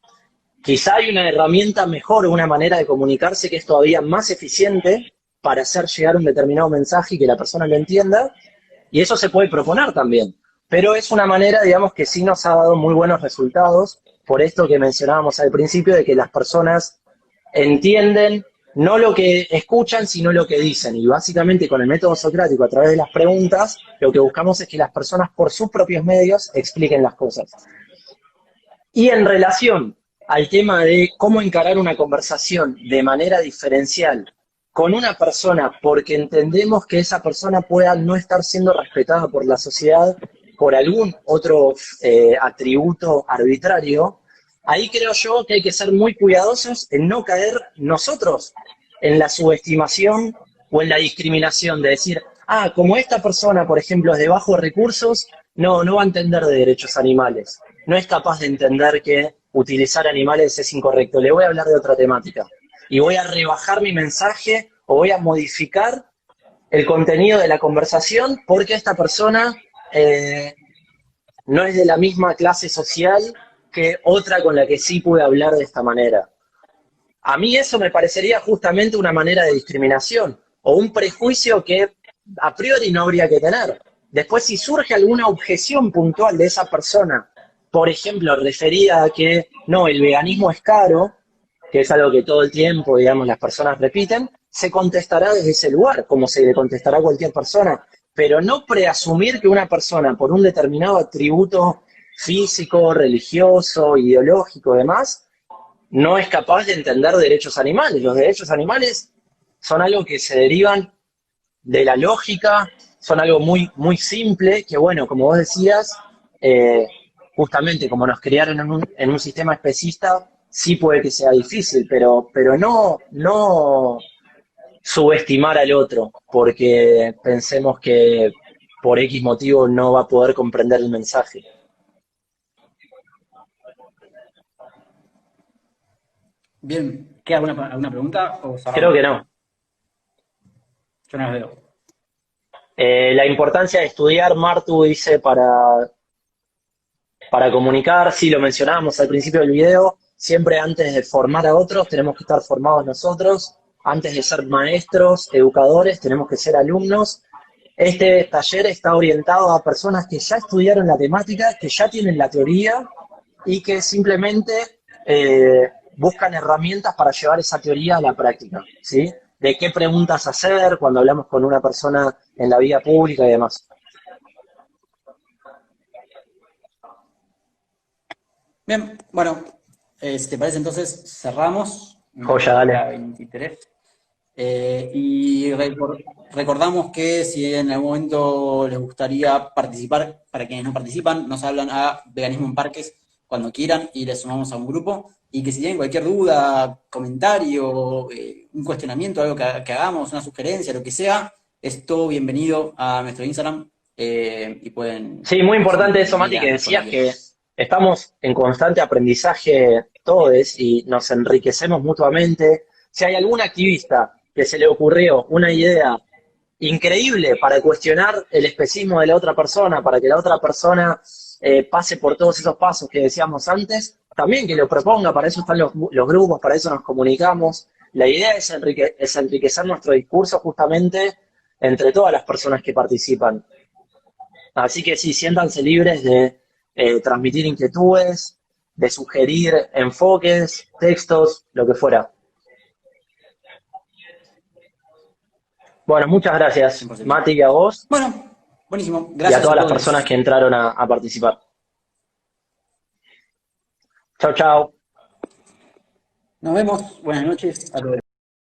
Speaker 1: Quizá hay una herramienta mejor o una manera de comunicarse que es todavía más eficiente para hacer llegar un determinado mensaje y que la persona lo entienda, y eso se puede proponer también. Pero es una manera, digamos, que sí nos ha dado muy buenos resultados, por esto que mencionábamos al principio, de que las personas entienden no lo que escuchan, sino lo que dicen. Y básicamente con el método socrático, a través de las preguntas, lo que buscamos es que las personas por sus propios medios expliquen las cosas. Y en relación al tema de cómo encarar una conversación de manera diferencial con una persona, porque entendemos que esa persona pueda no estar siendo respetada por la sociedad por algún otro atributo arbitrario, ahí creo yo que hay que ser muy cuidadosos en no caer nosotros en la subestimación o en la discriminación de decir, ah, como esta persona, por ejemplo, es de bajos recursos, no va a entender de derechos animales, no es capaz de entender que utilizar animales es incorrecto, le voy a hablar de otra temática y voy a rebajar mi mensaje o voy a modificar el contenido de la conversación porque esta persona no es de la misma clase social que otra con la que sí pude hablar de esta manera. A mí eso me parecería justamente una manera de discriminación o un prejuicio que a priori no habría que tener. Después, si surge alguna objeción puntual de esa persona, por ejemplo, referida a que no, el veganismo es caro, que es algo que todo el tiempo, digamos, las personas repiten, se contestará desde ese lugar, como se le contestará a cualquier persona, pero no preasumir que una persona, por un determinado atributo físico, religioso, ideológico, demás, no es capaz de entender derechos animales. Los derechos animales son algo que se derivan de la lógica, son algo muy, muy simple, que bueno, como vos decías, justamente como nos criaron en un sistema especista, sí puede que sea difícil, pero no subestimar al otro, porque pensemos que por X motivo no va a poder comprender el mensaje.
Speaker 2: Bien, ¿queda alguna pregunta o
Speaker 1: Creo
Speaker 2: cerramos?
Speaker 1: que no.
Speaker 2: Yo no las veo.
Speaker 1: La importancia de estudiar, Martu dice, para comunicar, sí lo mencionábamos al principio del video, siempre antes de formar a otros tenemos que estar formados nosotros, antes de ser maestros, educadores, tenemos que ser alumnos. Este taller está orientado a personas que ya estudiaron la temática, que ya tienen la teoría y que simplemente buscan herramientas para llevar esa teoría a la práctica, ¿sí? De qué preguntas hacer cuando hablamos con una persona en la vía pública y demás.
Speaker 2: Bien, bueno, si te parece entonces cerramos,
Speaker 1: Joya,
Speaker 2: la
Speaker 1: dale.
Speaker 2: 23. Y recordamos que si en algún momento les gustaría participar, para quienes no participan, nos hablan a Veganismo en Parques cuando quieran y les sumamos a un grupo. Y que si tienen cualquier duda, comentario, un cuestionamiento, algo que hagamos, una sugerencia, lo que sea, es todo bienvenido a nuestro Instagram y pueden
Speaker 1: Sí, muy importante eso,
Speaker 2: ir
Speaker 1: Mati,
Speaker 2: a
Speaker 1: que decías
Speaker 2: responder.
Speaker 1: que estamos en constante aprendizaje todos y nos enriquecemos mutuamente. Si hay algún activista que se le ocurrió una idea increíble para cuestionar el especismo de la otra persona, para que la otra persona pase por todos esos pasos que decíamos antes, también que lo proponga, para eso están los grupos, para eso nos comunicamos. La idea es enriquecer nuestro discurso justamente entre todas las personas que participan. Así que sí, siéntanse libres de transmitir inquietudes, de sugerir enfoques, textos, lo que fuera. Bueno, muchas gracias,
Speaker 2: 100%.
Speaker 1: Mati, y a vos,
Speaker 2: Bueno, buenísimo.
Speaker 1: y a
Speaker 2: Gracias a
Speaker 1: todas las personas
Speaker 2: todos.
Speaker 1: que entraron a participar. Chau, chau.
Speaker 2: Nos vemos. Buenas noches a todos.